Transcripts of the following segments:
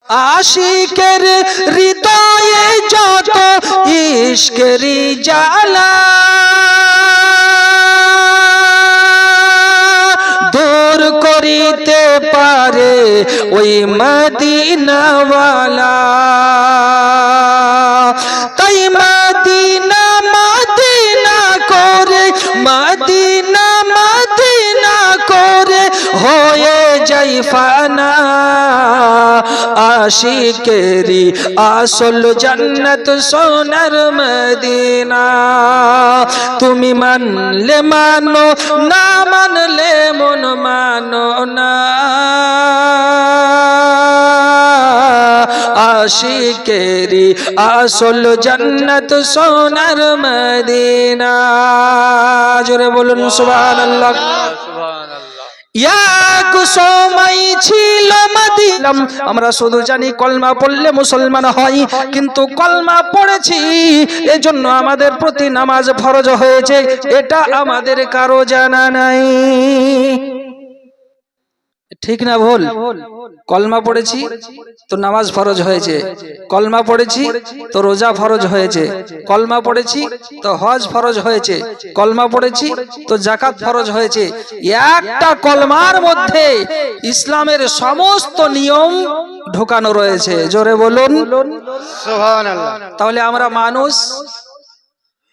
আশিকের হৃদয়ে যত ইশকেরি জ্বালা দূর করিতে পারে ওই মদিনাওয়ালা। তাই মদিনা মদিনা করে মদিনা মদিনা করে হয়ে যাই ফানা। আশিকেরি আসল জান্নাত সোনার মদিনা। তুমি মানলে মানো না মানলে মন মানো না। আশিকেরি আসল জান্নাত সোনার মদিনা। জোরে বলুন সুবহানাল্লাহ। এক সময় ছিল মদিনা। আমরা শুধু জানি কলমা পড়লে মুসলমান হয়, কিন্তু কলমা পড়েছি এজন্য আমাদের প্রতি নামাজ ফরজ হয়েছে, এটা আমাদের কারো জানা নাই। ঠিক না ভুল? কলমা পড়েছি তো নামাজ ফরজ হয়েছে, কলমা পড়েছি তো রোজা ফরজ হয়েছে, কলমা পড়েছি তো হজ ফরজ হয়েছে, কলমা পড়েছি তো যাকাত ফরজ হয়েছে। একটা কলমার মধ্যে ইসলামের সমস্ত নিয়ম ঢোকানো রয়েছে। জোরে বলুন সুবহানাল্লাহ। তাহলে আমরা মানুষ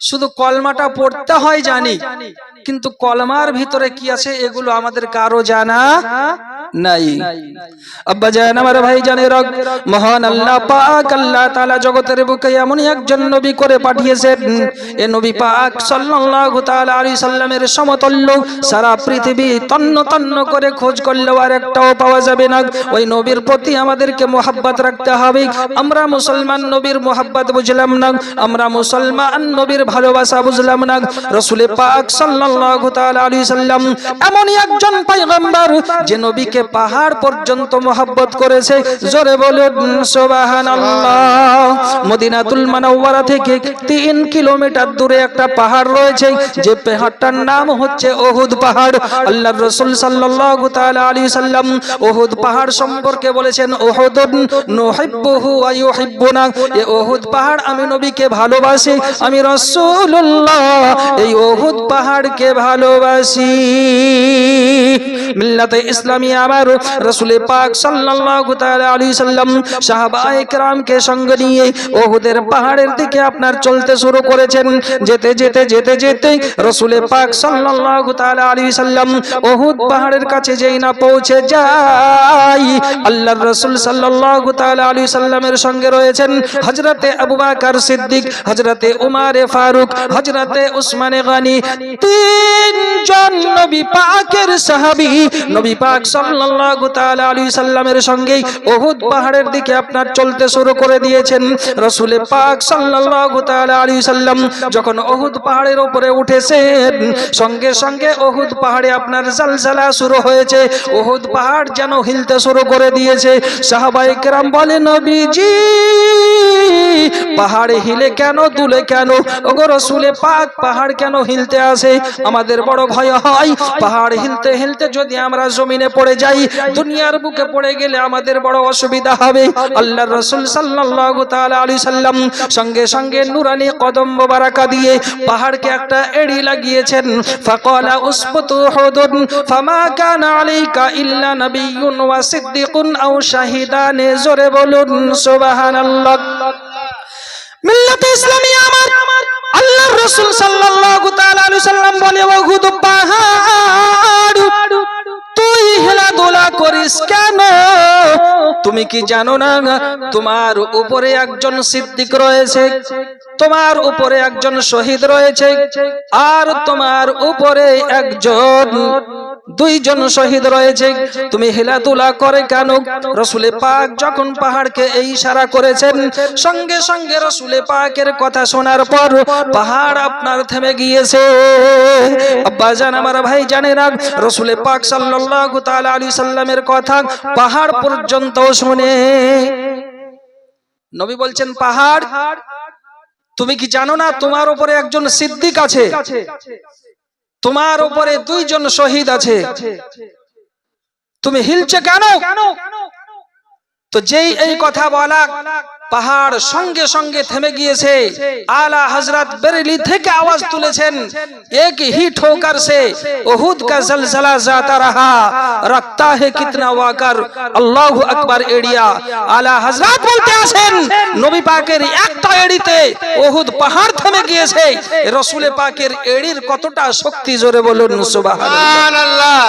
শুধু কলমাটা পড়তে হয় জানি, কিন্তু কলমার ভিতরে কি আছে এগুলো আমাদের কারো জানা নাই। আব্বা জান আমার ভাই জানের মহান আল্লাহ পাক আল্লাহ তাআলা জগতের বুকে এমন একজন নবী করে পাঠিয়েছেন, এই নবী পাক সাল্লাল্লাহু তাআলা আলাইহি সাল্লামের সমতুল্য সারা পৃথিবী তন্ন তন্ন করে খোঁজ করলেও আর একটাও পাওয়া যাবে না। ওই নবীর প্রতি আমাদেরকে মুহাব্বত রাখতে হবে। আমরা মুসলমান নবীর মুহাব্বত বুঝলাম না, আমরা মুসলমান নবীর ভালোবাসা বুঝলাম না। রাসূল পাক সাল্লাল্লাহু তাআলা আলাইহি সাল্লাম এমন একজন পয়গম্বর যে নবীকে পাহাড় পর্যন্ত মুহাব্বত করেছে। জোরে বলুন সুবহানাল্লাহ। মদিনাতুল মুনাওয়ারা থেকে 3 কিলোমিটার দূরে একটা পাহাড় রয়েছে, যে পাহাড়টার নাম হচ্ছে উহুদ পাহাড়। আল্লাহর রাসূল সাল্লাল্লাহু তাআলা আলাইহি সাল্লাম উহুদ পাহাড় সম্পর্কে বলেছেন, উহুদুন নুহিব্বুহু ওয়া ইউহিব্বুনা। এই উহুদ পাহাড় আমি নবীকে ভালোবাসি, আমি রাসূলুল্লাহ এই উহুদ পাহাড়কে ভালোবাসি। মিল্লাতে ইসলামিয়া আমার রাসূল পাক সাল্লাল্লাহু তাআলা আলাইহি সাল্লাম সাহাবায়ে কেরামকে সঙ্গে নিয়ে উহুদের পাহাড়ের দিকে আপনার চলতে শুরু করেছেন। যেতে যেতে যেতে যেতে রাসূল পাক সাল্লাল্লাহু তাআলা আলাইহি সাল্লাম উহুদ পাহাড়ের কাছে যেই না পৌঁছে যায়, আল্লাহর রাসূল সাল্লাল্লাহু তাআলা আলাইহি সাল্লামের সঙ্গে রয়েছেন হযরতে আবু বকর সিদ্দিক, হযরতে উমর ফারুক, হযরতে উসমান গনি। তিনজন নবী পাকের সাহাবী নবী পাক সাল্লাল্লাহু তাআলা আলাইহি সাল্লামের সঙ্গে উহুদ পাহাড়ের দিকে আপনার চলতে শুরু করে দিয়েছেন। রাসূল পাক সাল্লাল্লাহু তাআলা আলাইহি সাল্লাম যখন উহুদ পাহাড়ের উপরে উঠেছেন, সঙ্গে সঙ্গে উহুদ পাহাড়ে আপনার জালজালা শুরু হয়েছে। উহুদ পাহাড় যেন হিলতে শুরু করে দিয়েছে। সাহাবায়ে কেরাম বলে, নবীজি পাহাড়ে হিলে কেন, দুলে কেন? ওগো রাসূল পাক পাহাড় কেন হিলতে আসে? আমাদের বড় ভয় হয় পাহাড় হিলতে হিলতে যদি আমরা জমিনে পড়ে যাই, দুনিয়ার বুকে পড়ে গেলে আমাদের বড় অসুবিধা হবে। আল্লাহর রাসূল সাল্লাল্লাহু তাআলা আলাইহি সাল্লাম সঙ্গে সঙ্গে নুরানি কদম মোবারকা দিয়ে পাহাড়কে একটা এড়ি লাগিয়েছেন। ফাকালা উসবুতু হুদুন ফামা কানা আলাইকা ইল্লা নাবিয়্যুন ওয়া সিদ্দিকুন আও শাহিদান। জোরে বলুন সুবহানাল্লাহ। মিল্লাতে ইসলামিয়া আমার আল্লাহর রাসূল সাল্লাল্লাহু তাআলা আলাইহি সাল্লাম বলে, উহুদ পাহাড় তুই হেলাদোলা করিস কেন? তুমি কি জানো না তোমার উপরে একজন সিদ্দিক রয়েছে, তোমার উপরে একজন শহীদ রয়েছে, আর তোমার উপরে দুইজন শহীদ রয়েছে, তুমি হেলাদোলা করে কেন? রাসূল পাক যখন পাহাড়কে এই ইশারা করেছেন, সঙ্গে সঙ্গে রাসূল পাকের কথা শোনার পর পাহাড় আপনার থেমে গিয়েছে। আব্বা জান আমার ভাই জানেন, রাসূল পাক সাল্লাল্লাহু তাআলা আলাইহি সাল্লামের কথা পাহাড় পর্যন্ত শুনে নবী বলছেন, পাহাড় তুমি কি জানো না তোমার উপরে একজন সিদ্দিক আছে, তোমার উপরে দুইজন শহীদ আছে, তুমি হিলছে কেন? তো যেই এই কথা বলা পাহাড় সঙ্গে সঙ্গে থেমে গিয়েছে। आला हजरत बरेली থেকে आवाज তুলেছেন, एक ही ठोकर से उहुद का जलजला जाता रहा, रखता है कितना वाकर, अल्लाह अकबर एड़िया। आला हजरत বলতে আছেন, নবী পাকের একটা এড়িতে উহুদ পাহাড় থেমে গিয়েছে। রাসূল পাকের এড়ির কতটা শক্তি, জোরে বলুন সুবহানাল্লাহ।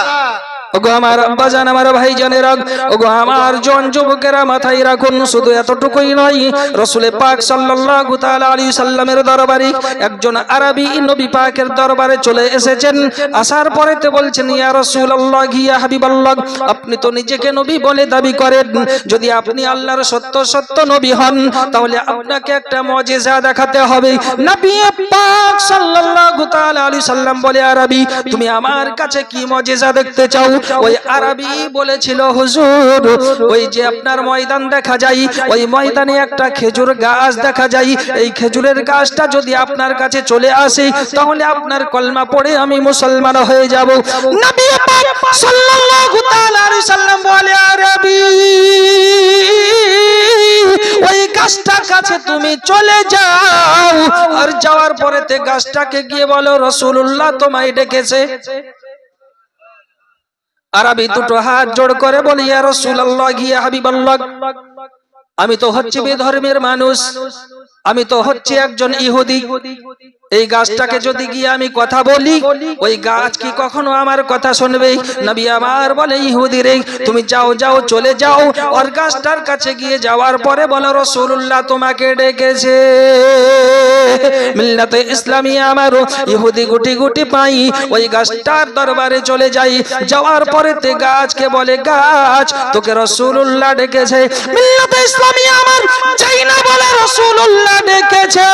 ওগো আমার আব্বাজান, আমার ভাইজানেরা, ওগো আমার জন যুবকেরা, মাথায় রাখুন, শুধু এতটুকুই নয়, রাসূল পাক সাল্লাল্লাহু তাআলা আলাইহি সাল্লামের দরবারে একজন আরবি নবী পাকের দরবারে চলে এসেছেন। আসার পরেতে বলছেন, ইয়া রাসূলুল্লাহ, ইয়া হাবিবাল্লাহ, আপনি তো নিজেকে নবী বলে দাবি করেন, যদি আপনি আল্লাহর সত্য সত্য নবী হন তাহলে আপনাকে একটা মুজিজা দেখাতে হবে। নবী পাক সাল্লাল্লাহু তাআলা আলাইহি সাল্লাম বলে, আরবি, তুমি আমার কাছে কি মুজিজা দেখতে চাও? ওই আরবি বলেছিল, হুজুর, ওই যে আপনার ময়দান দেখা যায়, ওই ময়দানে একটা খেজুর গাছ দেখা যায়, এই খেজুরের গাছটা যদি আপনার কাছে চলে আসে তাহলে আপনার কলমা পড়ে আমি মুসলমান হয়ে যাব। নবী পাক সাল্লাল্লাহু তাআলা আলাইহি সাল্লাম বলে, আরবি, ওই গাছটার কাছে তুমি চলে যাও, আর যাওয়ার পরেতে গাছটাকে গিয়ে বলো, রাসূলুল্লাহ তোমায় ডেকেছে। আরবি দুটো হাত জোড় করে বলি, ইয়া রাসূলুল্লাহ, ইয়া হাবিবাল্লাহ, আমি তো হচ্ছি বেধর্মের মানুষ, আমি তো হচ্ছি একজন ইহুদি। এই গাছটাকে যদি গিয়ে আমি কথা বলি, ওই গাছ কি কখনো আমার কথা শুনবে? নবী আমার বলে, ইহুদি রে, তুমি যাও যাও, চলে যাও, ওর গাছটার কাছে গিয়ে যাওয়ার পরে বলো, রাসূলুল্লাহ তোমাকে ডেকেছে। মিল্লাতে ইসলামিয়া আমার ইহুদি গুটি গুটি পাই, ওই গাছটার দরবারে চলে যাই, যাওয়ার পরেতে গাছকে বলে, গাছ, তোকে রাসূলুল্লাহ ডেকেছে। মিল্লাতে ইসলামিয়া আমার যাই না বলে, রাসূলুল্লাহ ডেকেছে।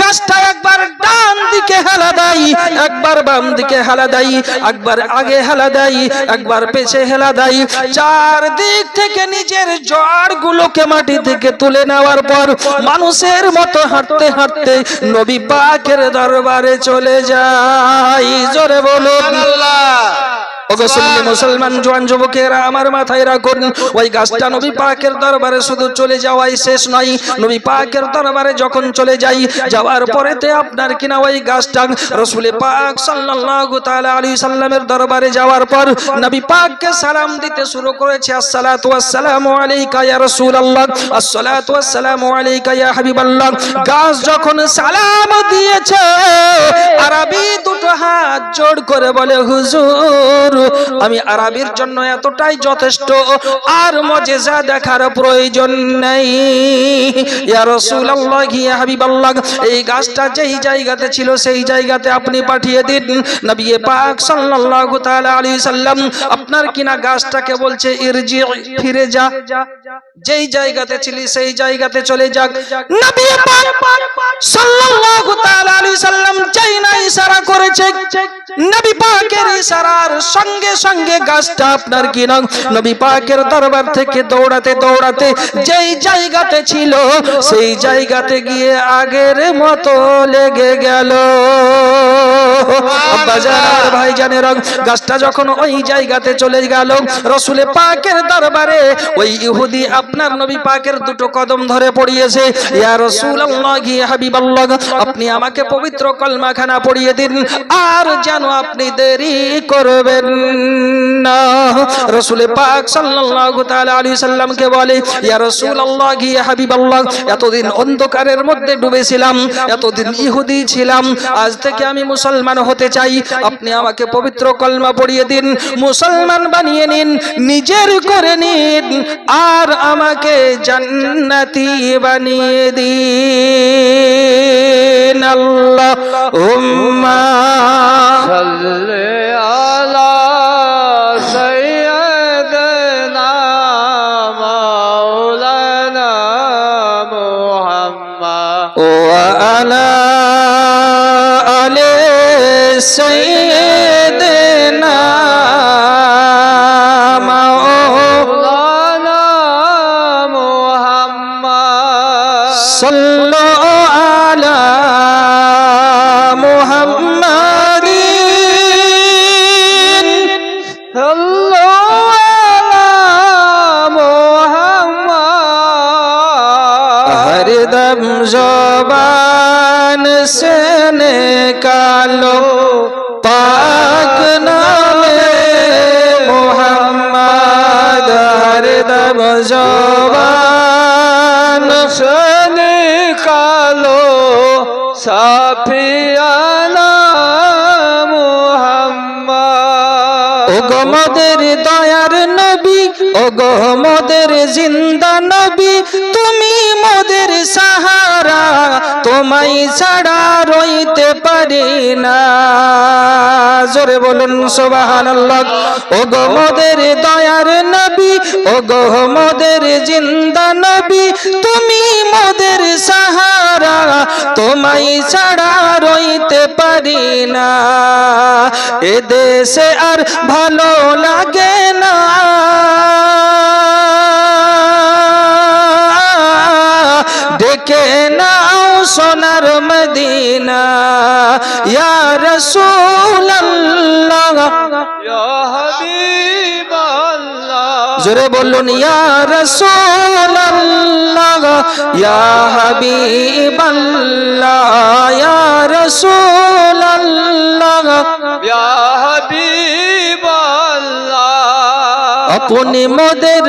গাছটা একবার ডান দিকে হেলা দেয়, একবার বাম দিকে হেলা দেয়, একবার আগে হেলা দেয়, একবার পেছে হেলা দেয়, চার দিক থেকে নিজের জড়গুলোকে মাটি থেকে তুলে নেওয়ার পর মানুষের মতো হাঁটতে হাঁটতে নবী পাকের দরবারে চলে যায়। জোরে বলুন আল্লাহ। ওগো সুন্নি মুসলমান জওয়ান যুবকেরা, আমার মাথায় রাখুন, ওই গাছটা নবী পাকের দরবারে শুধু চলে যাওয়াই শেষ নয়, নবী পাকের দরবারে যখন চলে যাই, যাওয়ার পরেতে আপনার কিনা ওই গাছটা রাসূল পাক সাল্লাল্লাহু তাআলা আলাইহি সাল্লামের দরবারে যাওয়ার পর নবী পাককে সালাম দিতে শুরু করেছে, আসসালাতু ওয়াসসালামু আলাইকা ইয়া রাসূলুল্লাহ, আসসালাতু ওয়াসসালামু আলাইকা ইয়া হাবিবাল্লাহ। গাছ যখন সালাম দিয়েছে, আরবি দুটো হাত জোড় করে বলে, হুজুর, আমি আরবির জন্য এতটাই যথেষ্ট, আর মুজিজা দেখার প্রয়োজন নেই। ইয়া রাসূলুল্লাহ, ইয়া হাবিবাল্লাহ, এই গাছটা যেই জায়গাতে ছিল সেই জায়গাতে আপনি পাঠিয়ে দিন। নবী পাক সাল্লাল্লাহু তাআলা আলাইহি সাল্লাম আপনার কিনা গাছটাকে বলছে, ইরজি, ফিরে যা, যেই জায়গাতে ছিলি সেই জায়গাতে চলে যাক। নবী পাক সাল্লাল্লাহু তাআলা আলাইহি সাল্লাম যেই না ইশারা করেছে, নবী পাকের ইশারার সঙ্গে সঙ্গে গাছটা আপনার কিনা নবী পাকের দরবার থেকে দৌড়াতে দৌড়াতে যেই জায়গাতে ছিল সেই জায়গাতে গিয়ে আগের মতো লেগে গেল। বাজার ভাইজানেরা, গাছটা যখন ওই জায়গাতে চলে গেল, রাসূল পাকের দরবারে ওই ইহুদি আপনার নবী পাকের দুটো কদম ধরে পড়িয়েছে, ইয়া রাসূলুল্লাহ, ইয়া হাবিবাল্লাহ, আপনি আমাকে পবিত্র কলমাখানা পড়িয়ে দিন, আর যেন আপনি দেরি করবেন না। রাসূল পাক সাল্লাল্লাহু তাআলা আলাইহি সাল্লামকে বলে, ইয়া রাসূলুল্লাহ, ইয়া হাবিবাল্লাহ, এতদিন অন্ধকারের মধ্যে ডুবেছিলাম, এতদিন ইহুদি ছিলাম, আজ থেকে আমি মুসলমান হতে চাই, আপনি আমাকে পবিত্র কলমা পড়িয়ে দিন, মুসলমান বানিয়ে নিন, নিজের করে নিন, আর আমাকে জান্নাতি বানিয়ে দিন। আল্লাহুম্মা সাল্লি আলা সাইয়্যিদিনা মাওলানা মুহাম্মদ ওয়া আলা আলি সাইয়্যিদিনা মাওলানা মুহাম্মদ সাল্লা আলা মুহাম্মাদিন সাল্লা আলা से निकालो पाक नामे मोहम्मद हर दम ज़बान से निकालो साफियाना मोहम्मद। ओ गो मोদের দয়ার নবী, ও গো মোদের জিন্দা নবী, তুমি মোদের সাহারা, তোমায় ছাড়া রইতে পারি না। জোরে বলুন সুবহানাল্লাহ। ও গো মোদের দয়ার নবী, ও গো মোদের জিন্দা নবী, তুমি মোদের সাহারা, তোমায় ছাড়া রইতে পারি না। এ দেশে আর ভালো লাগে না, ডেকে নাও সোনার মদিনা। ইয়া রাসূলুল্লাহ ইয়া হাবিবাল্লাহ, জোরে বলুন ইয়া রাসূলুল্লাহ ইয়া হাবিবাল্লাহ, ইয়া রাসূলুল্লাহ ইয়া হাবিবাল্লাহ। আপনি মোদের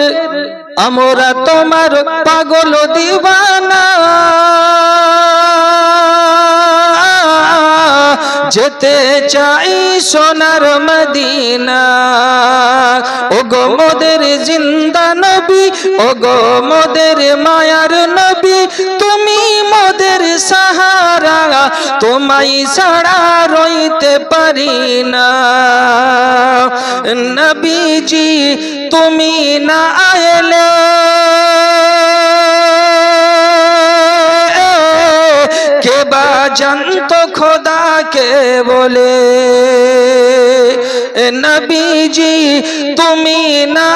আমরা তোমার পাগল দিওয়ানা, যেতে চাই সোনার মদিনা। ও গো মোদের জিন্দা নবী, ও গো মোদের মায়ার নবী, তুমি মোদের সাহারা, তোমায় ছাড়া রইতে পারি না। নবীজি তুমি না আইলে কে বা জানতো খোদাকে বলে। নবীজি তুমি না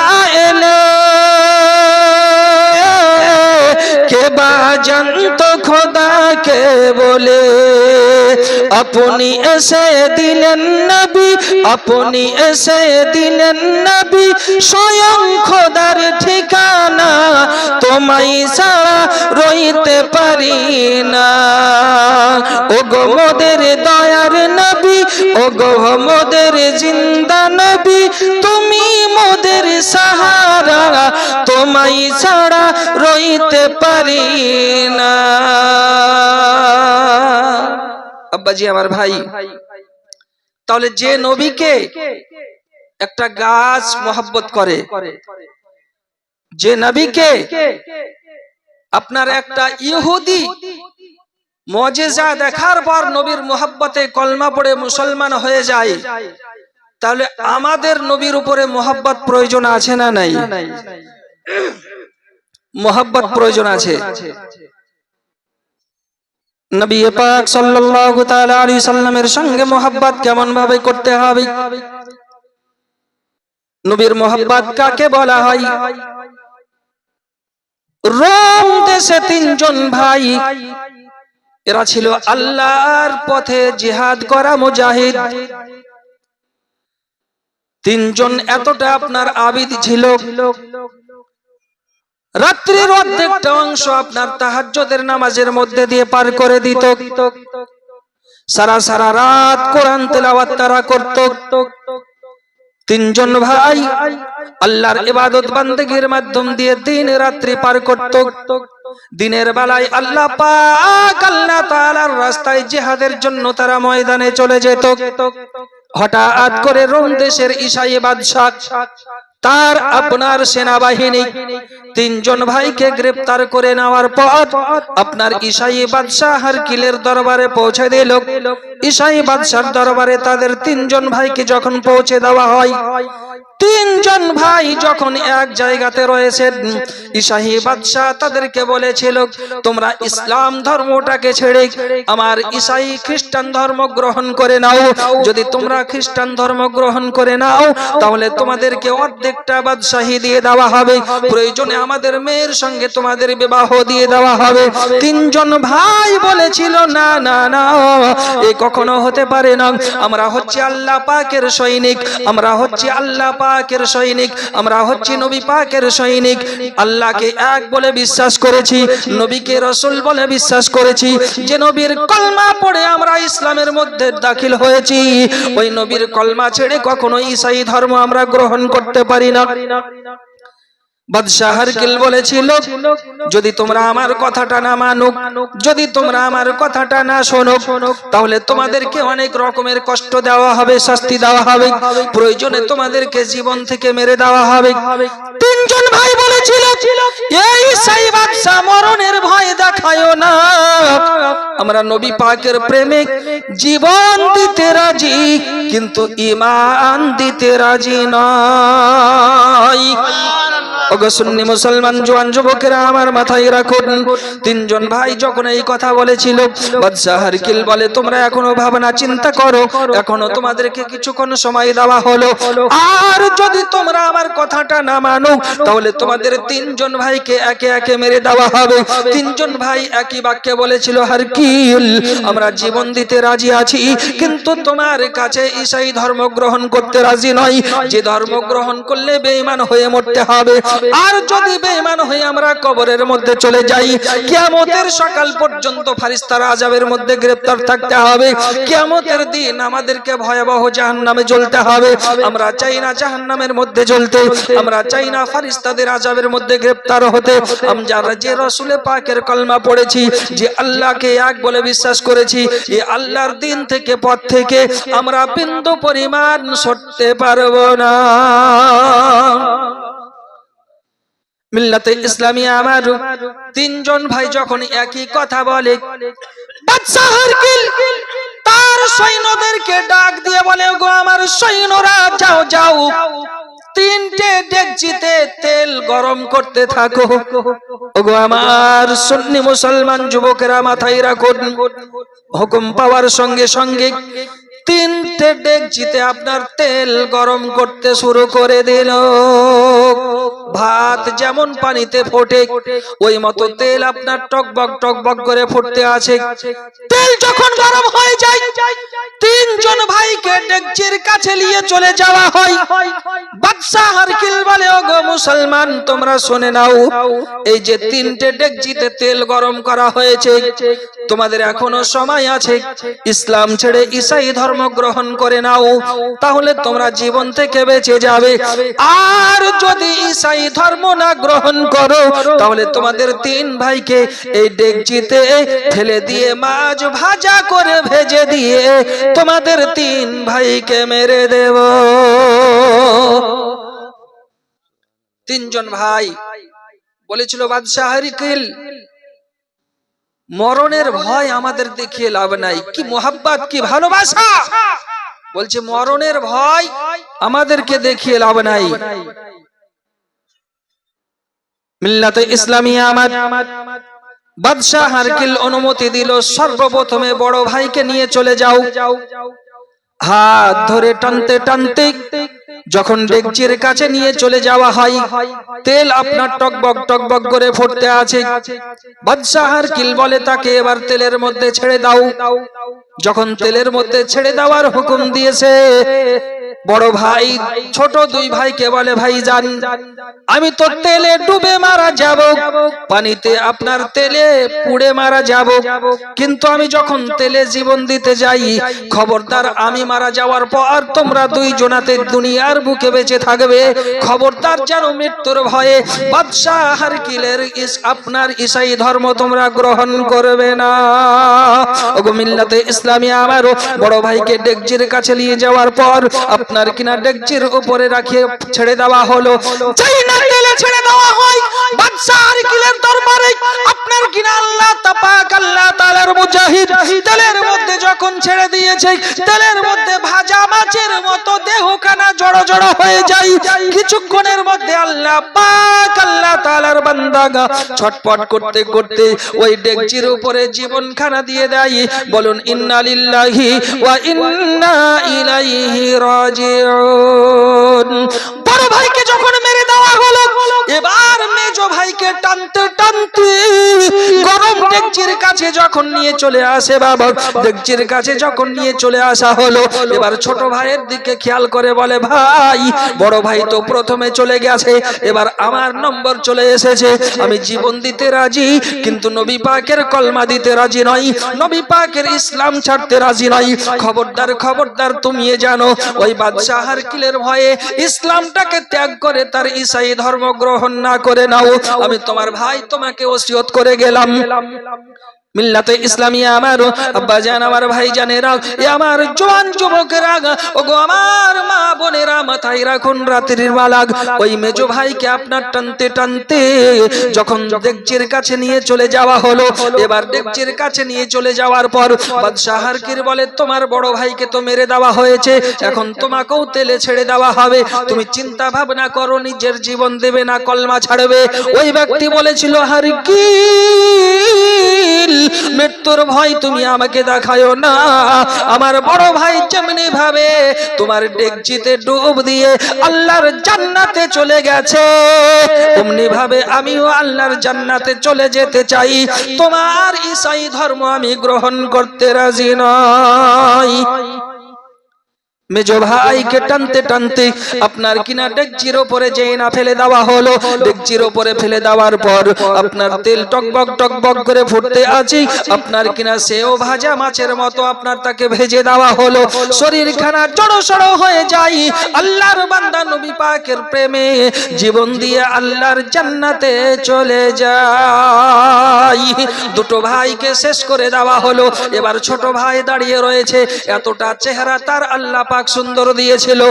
এলে কে বা জানতো খোদাকে বলে। আপনি এসে দিলেন নবী, আপনি এসে দিলেন নবী, স্বয়ং খোদার ঠিকানা, তোমায় ছাড়া রইতে পারি না। ও গো মোদের দয়ার নবী, ও গো মোদের জিন্দা নবী, তুমি মোদের সাহারা, তোমায় ছাড়া রইতে পারি না। আব্বাজি আমার ভাই, তাহলে যে নবীকে একটা গাছ মোহাব্বত করে, যে নবীকে আপনার একটা ইহুদি মুজিজা দেখার পর নবীর মোহাব্বতে কলমা পড়ে মুসলমান হয়ে যায়, তাহলে আমাদের নবীর উপরে মোহাব্বত প্রয়োজন আছে না নাই? মোহাব্বত প্রয়োজন আছে। নবী পাক সাল্লাল্লাহু তাআলা আলাইহি সাল্লামের সঙ্গে মোহাব্বত কেমন ভাবে করতে হবে? নবীর মোহাব্বত কাকে বলা হয়? রোম দেশে তিনজন ভাই, এরা ছিল আল্লাহর পথে জিহাদ করা মুজাহিদ। তিনজন এতটা আপনার আবিদ ছিল, রাত্রির অর্ধেকটা অংশ আপনার তাহাজ্জুদের নামাজের মধ্যে দিয়ে পার করে দিত। সারা সারা রাত কোরআন তেলাওয়াত তারা করত। তিনজন ভাই আল্লাহর ইবাদত বান্দেগীর মাধ্যম দিয়ে দিন রাত্রি পার করত। দিনের বেলায় আল্লাহ পাক আল্লাহ তাআলার রাস্তায় জিহাদের জন্য তারা ময়দানে চলে যেত। হঠাৎ করে রোম দেশের ঈসাই বাদশা তার আপনার সেনাবাহিনী তিনজন ভাইকে গ্রেফতার করে নেওয়ার পর আপনার ঈসাই বাদশা হারকিলের দরবারে পৌঁছে দিল। ঈসাই বাদশার দরবারে তাদের তিনজন ভাইকে যখন পৌঁছে দেওয়া হয়, তিনজন ভাই যখন এক জায়গাতে রয়েছেন, ঈসাই বাদশা তাদেরকে বলেছিল, তোমরা ইসলাম ধর্মটাকে ছেড়ে আমার ঈসাই খ্রিস্টান ধর্ম গ্রহণ করে নাও। যদি তোমরা খ্রিস্টান ধর্ম গ্রহণ করে নাও, তাহলে তোমাদেরকে অর্ধেকটা বাদশাহী দিয়ে দেওয়া হবে, প্রয়োজনে আমাদের মেয়ের সঙ্গে তোমাদের বিবাহ দিয়ে দেওয়া হবে। তিনজন ভাই বলেছিল না না না, এ কখনো হতে পারে না। আমরা হচ্ছে আল্লাহ পাকের সৈনিক, আমরা হচ্ছে আল্লাহ পাকের সৈনিক, আমরা হচ্ছে নবী পাকের সৈনিক। আল্লাহকে এক বলে বিশ্বাস করেছি, নবীকে রাসূল বলে বিশ্বাস করেছি। যে নবীর কলমা পড়ে আমরা ইসলামের মধ্যে দাখিল হয়েছি, ওই নবীর কলমা ছেড়ে কখনো ঈসাই ধর্ম আমরা গ্রহণ করতে পারি না। বাদশাহ হারকিল বলেছিল, যদি তোমরা আমার কথাটা না মানো, যদি তোমরা আমার কথাটা না শোনো, তাহলে তোমাদেরকে অনেক রকমের কষ্ট দেওয়া হবে, শাস্তি দেওয়া হবে, প্রয়োজনে তোমাদেরকে জীবন থেকে মেরে দেওয়া হবে। তিনজন ভাই বলেছিল, এই ঈসাই বাদশাহ মরণের ভয় দেখায় না, আমরা নবী পাকের প্রেমে জীবন দিতে রাজি, কিন্তু ঈমান দিতে রাজি নয়। ওগো সুন্নি মুসলমান জওয়ান যুবকেরা, আমার মাথায় রাখুন, তিনজন ভাই যখন এই কথা বলেছিল, বাদশাহ হারকিল বলে, তোমরা এখনো ভাবনা চিন্তা করো, এখনো তোমাদেরকে কিছুক্ষণ সময় দেওয়া হলো, আর যদি তোমরা আমার কথাটা না মানো, তাহলে তোমাদের তিনজন ভাইকে একে একে মেরে দেওয়া হবে। তিনজন ভাই একই বাক্যে বলেছিল, হারকিল, আমরা জীবন দিতে রাজি আছি, কিন্তু তোমার কাছে ঈসাই ধর্ম গ্রহণ করতে রাজি নই, যে ধর্ম গ্রহণ করলে বেঈমান হয়ে মরতে হবে। আর যদি বেঈমান হয়ে আমরা কবরের মধ্যে চলে যাই, কিয়ামতের সকাল পর্যন্ত ফেরেশতার আযাবের মধ্যে গ্রেফতার থাকতে হবে, কিয়ামতের দিন আমাদেরকে ভয়াবহ জাহান্নামে জ্বলতে হবে। আমরা চাই না জাহান্নামের মধ্যে জ্বলতে, আমরা চাই না ফেরেশতাদের আযাবের মধ্যে গ্রেফতার হতে। আমরা যে রাসূল পাকের কলমা পড়েছি, যে আল্লাহকে এক বলে বিশ্বাস করেছি, এই আল্লাহর দিন থেকে, পথ থেকে আমরা বিন্দু পরিমাণ সরতে পারবো না। মিল্লাতে ইসলামিয়া আমার তিনজন ভাই যখন একই কথা বলে, বাদশাহ হারকিল তার সৈন্যদেরকে ডাক দিয়ে বলে, গো আমার সৈন্যরা, যাও যাও, তিনটে ডেকচিতে তেল গরম করতে থাকো। ওগো আমার সুন্নি মুসলমান যুবকেরা, মাথায় রাখুন, হুকুম পাওয়ার সঙ্গে সঙ্গে তিনটে ডেকচিতে আপনার তেল গরম করতে শুরু করে দিল। ভাত যেমন পানিতে ফোটে, ওই মতো তেল আপনার টকবক টকবক করে ফুটতে আছে। তেল যখন গরম হয়ে যায়, তিনজন ভাইকে ডেকচির কাছে নিয়ে চলে যাওয়া হয়। বাদশাহ হারকিল বলে, ওগো মুসলমান, তোমরা শুনে নাও, এই যে তিনটে ডেকচিতে তেল গরম করা হয়েছে, তোমাদের এখনো সময় আছে, ইসলাম ছেড়ে ঈসাই ধর্ম গ্রহণ করে নাও, তাহলে তোমরা জীবন থেকে বেঁচে যাবে। আর যদি ঈসাই ধর্ম না গ্রহণ করো, তাহলে তোমাদের তিন ভাইকে এই ডেকচিতে ফেলে দিয়ে মাছ ভাজা করে ভেজে দিয়ে তোমাদের তিন ভাইকে মেরে দেব। তিনজন ভাই বলেছিল, বাদশাহ হারকিল, মরণের ভয় আমাদের দেখিয়ে লাভ নাই। কি মোহাব্বত, কি ভালোবাসা! বলছে মরণের ভয় আমাদেরকে দেখিয়ে লাভ নাই। মিল্লাতে ইসলামিয়া আমার বাদশাহ হারকিল অনুমতি দিল, সর্বপ্রথমে বড় ভাইকে নিয়ে চলে যাও। হাত ধরে টানতে টানতে যখন ডেকচির কাছে নিয়ে চলে যাওয়া হয়, তেল আপনার টকবক টকবক করে ফুটতে আছে। বাদশাহ হারকিল বলে, তাকে এবার তেলের মধ্যে ছেড়ে দাও। যখন তেলের মধ্যে ছেড়ে দেওয়ার হুকুম দিয়েছে, বড় ভাই ছোট দুই ভাইকে বলে, ভাই যান, আমি তো তেলে ডুবে মারা যাব, পানিতে আপনার তেলে পুড়ে মারা যাব, কিন্তু আমি যখন তেলে জীবন দিতে যাই, খবরদার আমি মারা যাওয়ার পর তোমরা দুইজনাতে দুনিয়ার বুকে বেঁচে থাকবে, খবরদার যেন মৃত্যুর ভয়ে বাদশাহ হারকিলের আপনার ঈসাই ধর্ম তোমরা গ্রহণ করবে না। ওগো মিল্লাতে ইসলামিয়া আমার বড় ভাইকে ডেকচির কাছে নিয়ে যাওয়ার পর আপনার কিনা ডেকচির উপরে রাখিয়ে ছেড়ে দেওয়া হলো। যেই না তেলে ছেড়ে দেওয়া হয়, বাদশাহ হারকিলের দরবারে আপনার কিনা আল্লাহ তাপাক, আল্লাহ তাআলার মুজাহিদ তেলের মধ্যে যখন ছেড়ে দিয়েছে, তেলের মধ্যে ভাজা মাছের মতো দেহখানা জড়ো জড়ো হয়ে যায়। কিছুক্ষণের মধ্যে আল্লাহ পাক, আল্লাহ তাআলার বান্দাগা ছটপট করতে করতে ওই ডেকচির উপরে জীবনখানা দিয়ে দেয়। বলুন ইন্না লিল্লাহি ওয়া ইন্না ইলাইহি রাজিউন। বড় ভাইকে যখন মেরে দেওয়া দেওয়া হলো। এবার মেজো ভাইকে টানতে টানতে গরম ডেকচির কাছে যখন নিয়ে চলে আসে বাবা, ডেকচির কাছে যখন নিয়ে চলে আসা হলো, এবার ছোট ভাইয়ের দিকে খেয়াল করে বলে, ভাই বড় ভাই তো প্রথমে চলে গেছে, এবার আমার নম্বর চলে এসেছে, আমি জীবন দিতে রাজি, কিন্তু নবী পাকের কলমা দিতে রাজি নই, নবী পাকের ইসলাম ছাড়তে রাজি নই। খবরদার খবরদার, তুমি জানো ওই বাদশাহ হারকিলের ভয়ে ইসলামটাকে ত্যাগ করে তার ঈসাই ধর্ম গ্রহণ না করে নাও। আমি তোমার ভাই তোমাকে ওসিয়ত করে গেলাম। মিল্লাতে ইসলামিয়া আমার আব্বাজান, আমার ভাইজানেরা, আমার জওয়ান যুবকেরা, ওগো আমার মা বোনেরা, মাথায় রাখুন রাত্রির বালাগ, ওই মেজো ভাইকে আপনার টানতে টানতে যখন ডেকচির কাছে নিয়ে চলে যাওয়া হলো, এবার ডেকচির কাছে নিয়ে চলে যাওয়ার পর বাদশাহ হারকির বলে, তোমার বড় ভাইকে তো মেরে দেওয়া হয়েছে, এখন তোমাকেও তেলে ছেড়ে দেওয়া হবে, তুমি চিন্তা ভাবনা করো, নিজের জীবন দেবে না কলমা ছাড়বে। ওই ব্যক্তি বলেছিল, হারকিল মৃত্যুর ভয় তুমি আমাকে দেখায়ো না, আমার বড় ভাই যেমনি ভাবে তোমার ডেকচিতে ডুব দিয়ে আল্লাহর জান্নাতে চলে গেছে, তেমনি ভাবে আমিও আল্লাহর জান্নাতে চলে যেতে চাই, তোমার ঈসাই ধর্ম আমি গ্রহণ করতে রাজি নই। মেজো ভাইকে টানতে টানতে আপনার কিনা ডেকচির উপরে যেই না ফেলে দেওয়া হলো, ডেকচির উপরে ফেলে দেওয়ার পর আপনার তেল টকবক টকবক করে ফুটতে আছে, আপনার কিনা সেও ভাজা মাছের মতো আপনার তাকে ভেজে দেওয়া হলো, শরীরখানা জড়সড় হয়ে যায়, আল্লাহর বান্দা নবী পাকের প্রেমে জীবন দিয়ে আল্লাহর জান্নাতে চলে যায়। দুটো ভাইকে শেষ করে দেওয়া হলো, এবার ছোট ভাই দাঁড়িয়ে রয়েছে, এতটা চেহারা তার আল্লাহ সুন্দর দিয়েছিল,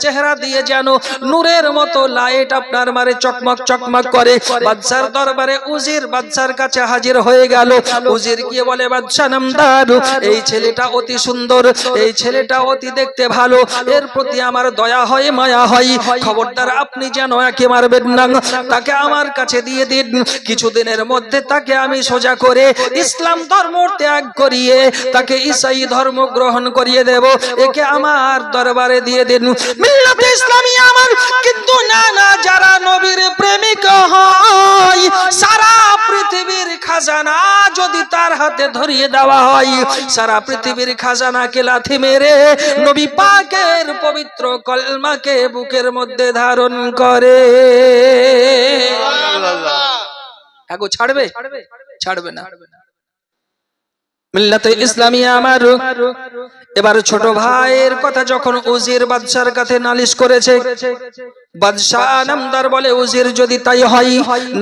চেহারা দিয়ে যেন নূরের মতো লাইট আপনার মারে চকমক চকমক করে। বাদশার দরবারে উজির বাদশার কাছে হাজির হয়ে গেল। উজির গিয়ে বলে, বাদশা নামদার, এই ছেলেটা অতি সুন্দর, এই ছেলেটা অতি দেখতে ভালো, এর প্রতি আমার দয়া হয় মায়া হয়, খবরদার আপনি যেন একে মারবেন না, তাকে আমার কাছে দিয়ে দিন, কিছুদিনের মধ্যে তাকে আমি সোজা করে ইসলাম ধর্ম ত্যাগ করিয়ে তাকে ঈসাই ধর্ম গ্রহণ করিয়ে দেব, একে আমার দরবারে দিয়ে দিন। মিল্লাতে ইসলামী আমার, কিন্তু না না, যারা নবীর প্রেমিক হয়, সারা পৃথিবীর খাজানা যদি তার হাতে ধরিয়ে দেওয়া হয়, সারা পৃথিবীর খাজানাকে লাথি মেরে নবী পাকের পবিত্র কলমাকে বুকের মধ্যে ধারণ করে। এগো ছাড়বে? ছাড়বে না। মিল্লাতে ইসলামিয়া আমার, এবার ছোট ভাইয়ের কথা যখন উজির বাদশার কাছে নালিশ করেছে, বাদশাহ নামদার বলে, উজির যদি তাই হয়,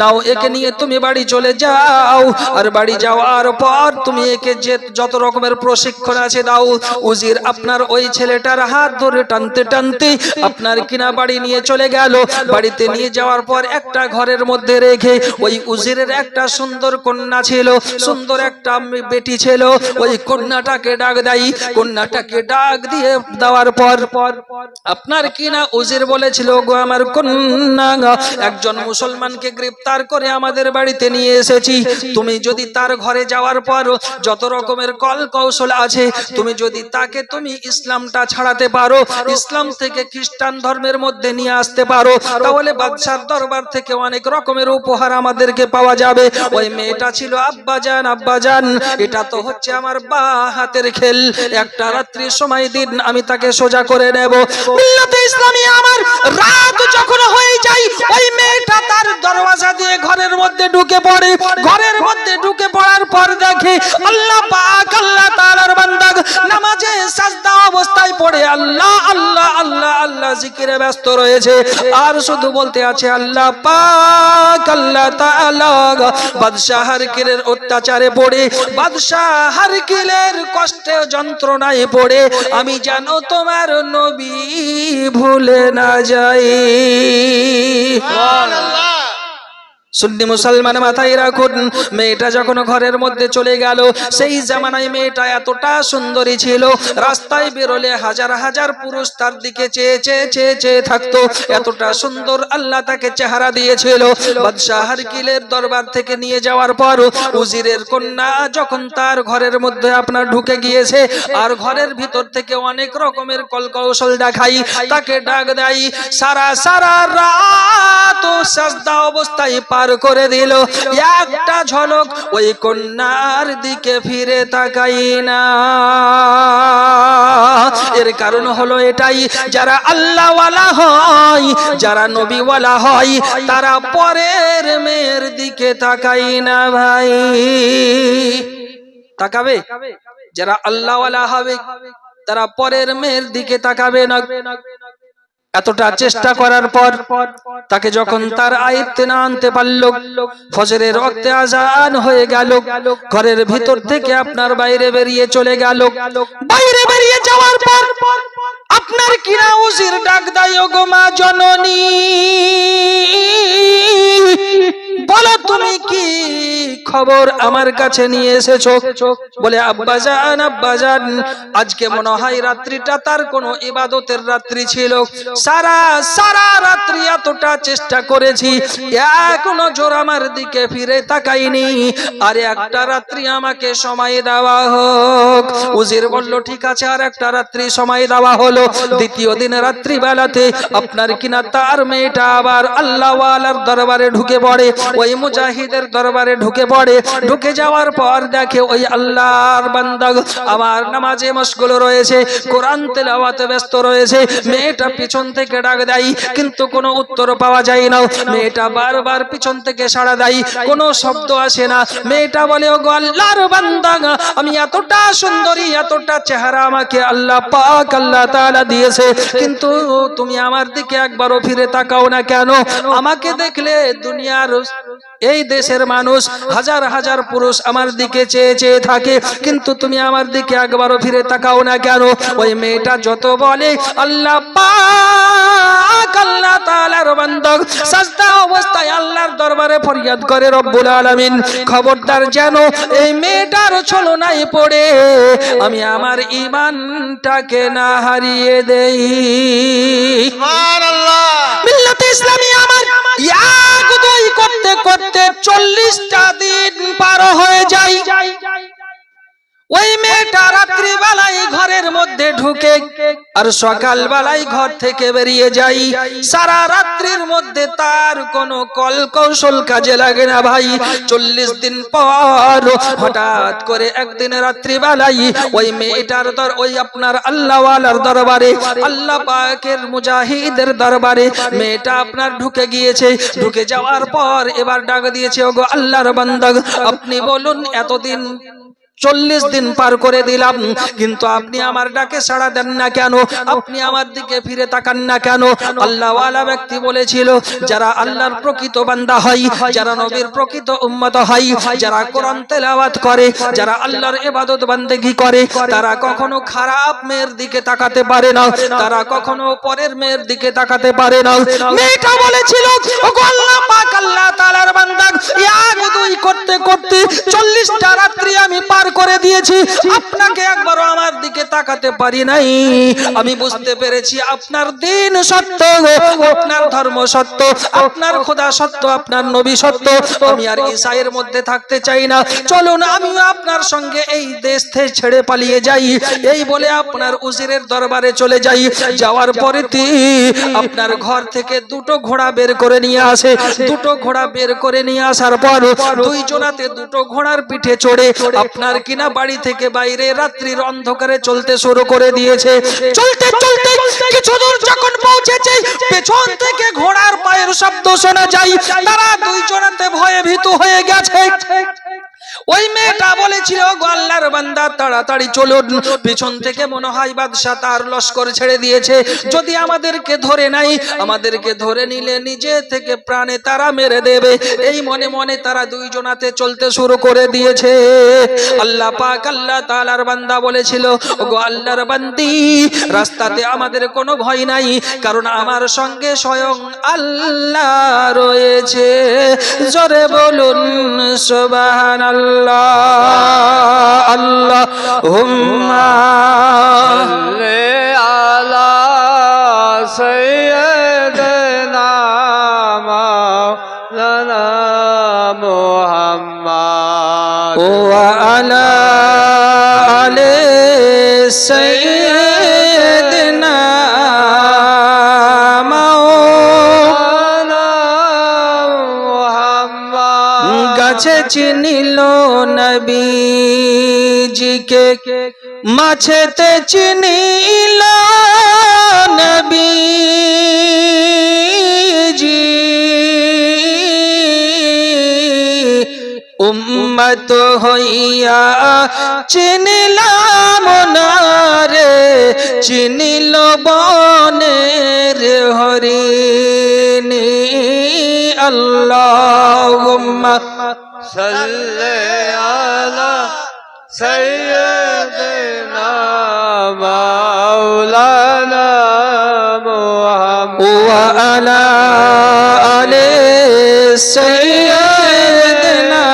নাও একে নিয়ে তুমি বাড়ি চলে যাও, আর বাড়ি যাওয়ার পর তুমি একে যে যত রকমের প্রশিক্ষণ আছে দাও। উজির আপনার ওই ছেলেটার হাত ধরে টানতে টানতে আপনার কিনা বাড়ি নিয়ে চলে গেল। বাড়িতে নিয়ে যাওয়ার পর একটা ঘরের মধ্যে রেখে, ওই উজিরের একটা সুন্দর কন্যা ছিল, সুন্দর একটা বেটি ছিল, ওই কন্যাটাকে ডাক দেয়। কন্যাটাকে ডাক দিয়ে দেওয়ার পর আপনার কিনা উজির বলেছিল, গো আমার কন্যা, একজন মুসলমানকে গ্রেফতার করে আমাদের বাড়িতে নিয়ে এসেছি, তুমি যদি তার ঘরে যাওয়ার পর যত রকমের কল কৌশল আছে, তুমি যদি তাকে তুমি ইসলামটা ছাড়াতে পারো, ইসলাম থেকে খ্রিস্টান ধর্মের মধ্যে নিয়ে আসতে পারো, তাহলে বাদশার দরবার থেকে অনেক রকমের উপহার আমাদেরকে পাওয়া যাবে। ওই মেয়েটা ছিল, আব্বাজান আব্বাজান, এটা তো হচ্ছে আমার বা হাতের খেল, একটা রাত্রি সময় দিন, আমি তাকে সোজা করে নেব। মিল্লাতে ইসলামী আমার, রাত যখন হয়ে যায়, ওই মেয়েটা তার দরওয়াজা দিয়ে ঘরের মধ্যে ঢুকে পড়ে। ঘরের মধ্যে ঢুকে পড়ার পর দেখে আল্লাহ পাক আল্লাহ তাআলার বান্দা নামাজে সাজদা অবস্থায় পড়ে আল্লাহ আল্লাহ আল্লাহ আল্লাহ জিকিরে ব্যস্ত রয়েছে, আর শুধু বলতে আছে আল্লাহ পাক আল্লাহ তাআলা। বাদশাহ হারকিলের অত্যাচারে পড়ে, বাদশাহ হারকিলের কষ্টে যন্ত্রণায় পড়ে, আমি জানো তোমার নবী ভুলে না যাই। সুন্নি মুসলমান মাথায় রাখুন, মেয়েটা যখন ঘরের মধ্যে চলে গেল, সেই জামানায় মেয়েটা এতটা সুন্দরী ছিল, রাস্তায় বেরোলে হাজার হাজার পুরুষ তার দিকে চেয়ে চেয়ে চেয়ে চেয়ে থাকতো, এতটা সুন্দর আল্লাহ তাকে চেহারা দিয়েছিল। বাদশাহ হারকিলের দরবার থেকে নিয়ে যাওয়ার পর উজিরের কন্যা যখন তার ঘরের মধ্যে আপনার ঢুকে গিয়েছে, আর ঘরের ভিতর থেকে অনেক রকমের কলকৌশল দেখাই, তাকে ডাক দেয়, সারা সারা রাত সাজদা অবস্থায় পার করে দিল, একটা ঝলক ওই কন্যার দিকে ফিরে তাকাই না। এর কারণ হলো এটাই, যারা আল্লাহওয়ালা হয়, যারা নবীওয়ালা হয়, তারা পরের মেয়ের দিকে তাকাই না ভাই। তাকাবে? যারা আল্লাহওয়ালা হবে তারা পরের মেয়ের দিকে তাকাবে না। এতটা চেষ্টা করার পর তাকে যখন তার আয়ত্তে না আনতে পারল, ফজরের ওয়াক্তে আযান হয়ে গেল, ঘরের ভিতর থেকে আপনার বাইরে বেরিয়ে চলে গেল। বাইরে বেরিয়ে যাওয়ার পর আপনার কিনা উজির ডাক দেয়, ওগো মা জননী, বলো তুমি কি খবর আমার কাছে নিয়ে এসেছো? বলে, আব্বাজান আব্বাজান, আজকে মনে হয় রাত্রিটা তার কোনো ইবাদতের রাত্রি ছিল, সারা সারা রাত্রি এতটা চেষ্টা করেছি, এখনো জোর আমার দিকে ফিরে তাকাইনি, আর একটা রাত্রি আমাকে সময় দেওয়া হোক। উজির বলল, ঠিক আছে, আর একটা রাত্রি সময় দেওয়া হলো। দ্বিতীয় দিন রাত্রি বেলাতে আপনার কিনা তার মেয়েটা আবার আল্লাহওয়ালার দরবারে ঢুকে পড়ে, ওই মুজাহিদের দরবারে ঢুকে পড়ে। ঢুকে যাওয়ার পর দেখে ওই আল্লাহর বান্দা আমার নামাজে মশগুল রয়েছে, কোরআন তেলাওয়াতে ব্যস্ত রয়েছে। মেয়েটা পিছন থেকে ডাক দেয়, কিন্তু কোনো উত্তর পাওয়া যায় না। মেয়েটা বারবার পিছন থেকে সাড়া দেয়, কোনো শব্দ আসে না। মেয়েটা বলে, ওগো আল্লাহর বান্দা, আমি এতটা সুন্দরী, এতটা চেহারা আমাকে আল্লাহ পাক আল্লাহ তাআলা দিয়েছে, কিন্তু তুমি আমার দিকে একবারও ফিরে তাকাও না কেন? আমাকে দেখলে দুনিয়ার এই দেশের মানুষ হাজার হাজার পুরুষ আমার দিকে চেয়ে চেয়ে থাকে, কিন্তু তুমি আমার দিকে একবারও ফিরে তাকাও না কেন? ওই মেয়েটা যত বলে, আল্লাহ পাক আল্লাহ তাআলার বান্দা সাজদা অবস্থায় আল্লাহর দরবারে ফরিয়াদ করে, রব্বুল আলামিন খবরদার যেন এই মেয়েটার ছলনায় পড়ে আমি আমার ঈমানটাকে না হারিয়ে দেই। সুবহানাল্লাহ। মিল্লাতে ইসলামী আমার এক দুই করতে করতে 40টা দিন পার হয়ে যায়। ওই মেয়েটা রাত্রি বেলায় ঘরের মধ্যে ঢুকে আর সকাল বেলায় ঘর থেকে বেরিয়ে যায়। সারা রাত্রির মধ্যে তার কোনো কল কৌশল কাজে লাগে না ভাই। 40 দিন পর হঠাৎ করে একদিন রাত্রি বেলায় ওই মেয়েটার ওই আপনার আল্লাহওয়ালার দরবারে, আল্লাহ পাকের মুজাহিদের দরবারে মেয়েটা আপনার ঢুকে গিয়েছে। ঢুকে যাওয়ার পর এবার ডাক দিয়েছে, ওগো আল্লাহর বান্দা, আপনি বলুন, এতদিন 40 দিন পার করে দিলাম, কিন্তু আপনি আমার ডাকে সাড়া দেন না কেন? আপনি আমার দিকে ফিরে তাকান না কেন? আল্লাহওয়ালা ব্যক্তি বলেছিল, যারা আল্লাহর প্রকৃত বান্দা হয়, যারা নবীর প্রকৃত উম্মত হয়, যারা কোরআন তেলাওয়াত করে, যারা আল্লাহর ইবাদত বান্দেগী করে, তারা কখনো খারাপ মেয়ের দিকে তাকাতে পারে না, তারা কখনো পরের মেয়ের দিকে তাকাতে পারে না। মেয়েটা বলেছিল, ওগো আল্লাহ পাক আল্লাহ তাআলার বান্দা, এক দুই করতে করতে 40টা রাত্রি আমি পার করে দিয়েছি, আপনাকে একবারও আমার দিকে তাকাতে পারি নাই। আমি বুঝতে পেরেছি আপনার দিন সত্য, আপনার ধর্ম সত্য, আপনার খোদা সত্য, আপনার নবী সত্য। আমি আর ঈসাইয়ের মধ্যে থাকতে চাই না, চলুন আমি আপনার সঙ্গে এই দেশ থেকে ছেড়ে পালিয়ে যাই। এই বলে আপনার উজিরের দরবারে চলে যাই। যাওয়ার পরে আপনার ঘর থেকে দুটো ঘোড়া বের করে নিয়ে আসে। দুটো ঘোড়া বের করে নিয়ে আসার পর দুইজনাতে দুটো ঘোড়ার পিঠে চড়ে আপনার কিনা বাড়ি থেকে বাইরে রাত্রির অন্ধকারে চলতে শুরু করে দিয়েছে। চলতে চলতে কিছু দূর যখন পৌঁছেছে, পেছন থেকে ঘোড়ার পায়ের শব্দ শোনা যায়। তারা দুইজনাতে ভয়ে ভীত হয়ে গেছে। ওই মেয়েটা বলেছিল, গো আল্লাহর বান্দা তাড়াতাড়ি চলুন, পিছন থেকে মনে হয় বাদশা তার লস্কর ছেড়ে দিয়েছে, যদি আমাদেরকে ধরে নাই, আমাদেরকে ধরে নিলে নিজে থেকে প্রাণে তারা মেরে দেবে। এই মনে মনে তারা দুইজনাতে চলতে শুরু করে দিয়েছে। আল্লাহ পাক আল্লাহ তাআলার বান্দা বলেছিল, গো আল্লাহর বান্দি, রাস্তাতে আমাদের কোনো ভয় নাই, কারণ আমার সঙ্গে স্বয়ং আল্লাহ রয়েছে। জোরে বলুন সুবহানাল্লাহ। আল্লাহুম্মা সাল্লি আলা সাইয়্যিদিনা মাওলানা মুহাম্মদ ওয়া আলা আলি সাইয়্যিদিনা মাওলানা মুহাম্মদ। গাছে চিনিল নবীজিকে, মাছেতে চিনিল নবীজি, উম্মত হইয়া চিনিলাম না রে, চিনিল বনের হরিণী। আল্লাহুম্মা সাল্লি আলা সাইয়্যিদিনা মাওলানা মুহাম্মদ ওয়া আলা আলি সাইয়্যিদিনা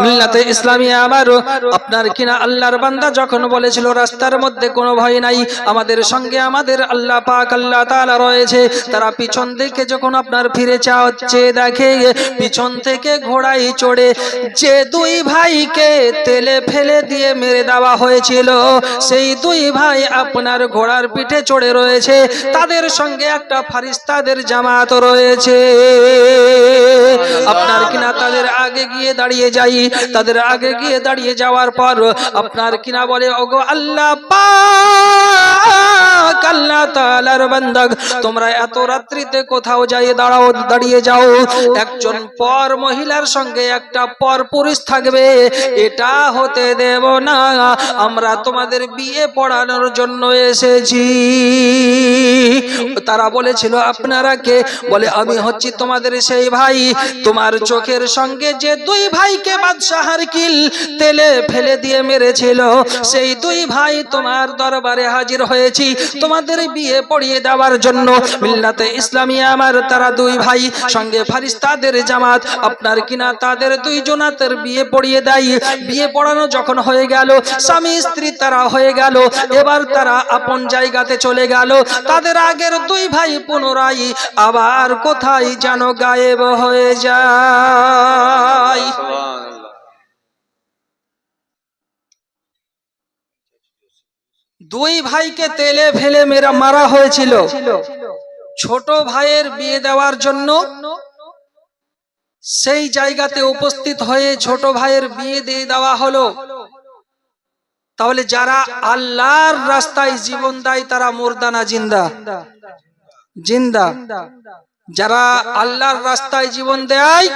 মিল্লাতে ইসলামিয়া আমার আপনার কিনা আল্লাহর বান্দা যখন বলেছিল রাস্তার মধ্যে কোনো ভয় নাই, আমাদের সঙ্গে আমাদের আল্লাহ পাক আল্লাহ তাআলা রয়েছে, তারা পিছন থেকে যখন আপনার ফিরে চাচ্ছে, দেখে পিছন থেকে ঘোড়ায় চড়ে যে দুই ভাইকে তেলে ফেলে দিয়ে মেরে দেওয়া হয়েছিল, সেই দুই ভাই আপনার ঘোড়ার পিঠে চড়ে রয়েছে, তাদের সঙ্গে একটা ফারিস্তাদের জামাত রয়েছে। আপনার কিনা তাদের আগে গিয়ে দাঁড়িয়ে যাই, তাদের আগে গিয়ে দাঁড়িয়ে যাওয়ার পর আপনার কিনা বলে, ওগো আল্লাহ পাক আল্লাহ তাআলার বান্দা, তোমরা এত রাত্রিতে কোথাও যাই দাঁড়িয়ে যাও, একজন পর মহিলার সঙ্গে একটা পর পুরুষ থাকবে, এটা হতে দেব না, আমরা তোমাদের বিয়ে পড়ানোর জন্য এসেছি। তারা বলেছিল, আপনারা কে? বলে, আমি হচ্ছি তোমাদের সেই ভাই, তোমার চোখের সঙ্গে যে দুই ভাইকে বাদশাহ হারকিল তেলে ফেলে দিয়ে মেরেছিল, সেই দুই ভাই তোমার দরবারে হাজির হয়েছি তোমাদের বিয়ে পড়িয়ে দেওয়ার জন্য। মিল্লাতে ইসলামিয়া আমার তারা দুই ভাই সঙ্গে ফারিস্তাদের জামাত আপনার কিনা তাদের দুইজনাতের বিয়ে পড়িয়ে দেয়। বিয়ে পড়ানো যখন হয়ে গেল, স্বামী স্ত্রী তারা হয়ে গেল, এবার তারা আপন জায়গাতে চলে গেল। তাদের আগের দুই ভাই পুনরায় আবার কোথায় যেন গায়েব হয়ে যায়। দুই ভাইকে তেলে ফেলে মারা হয়েছিল। ছোট ভাইয়ের বিয়ে দেওয়ার জন্য সেই জায়গাতে উপস্থিত হয়ে ছোট ভাইয়ের বিয়ে দিয়ে দেওয়া হলো। তাহলে যারা আল্লাহর রাস্তায় জীবন দেয় তারা মুর্দা না জিন্দা? জিন্দা। যারা আল্লাহর রাস্তায় জীবন দেয়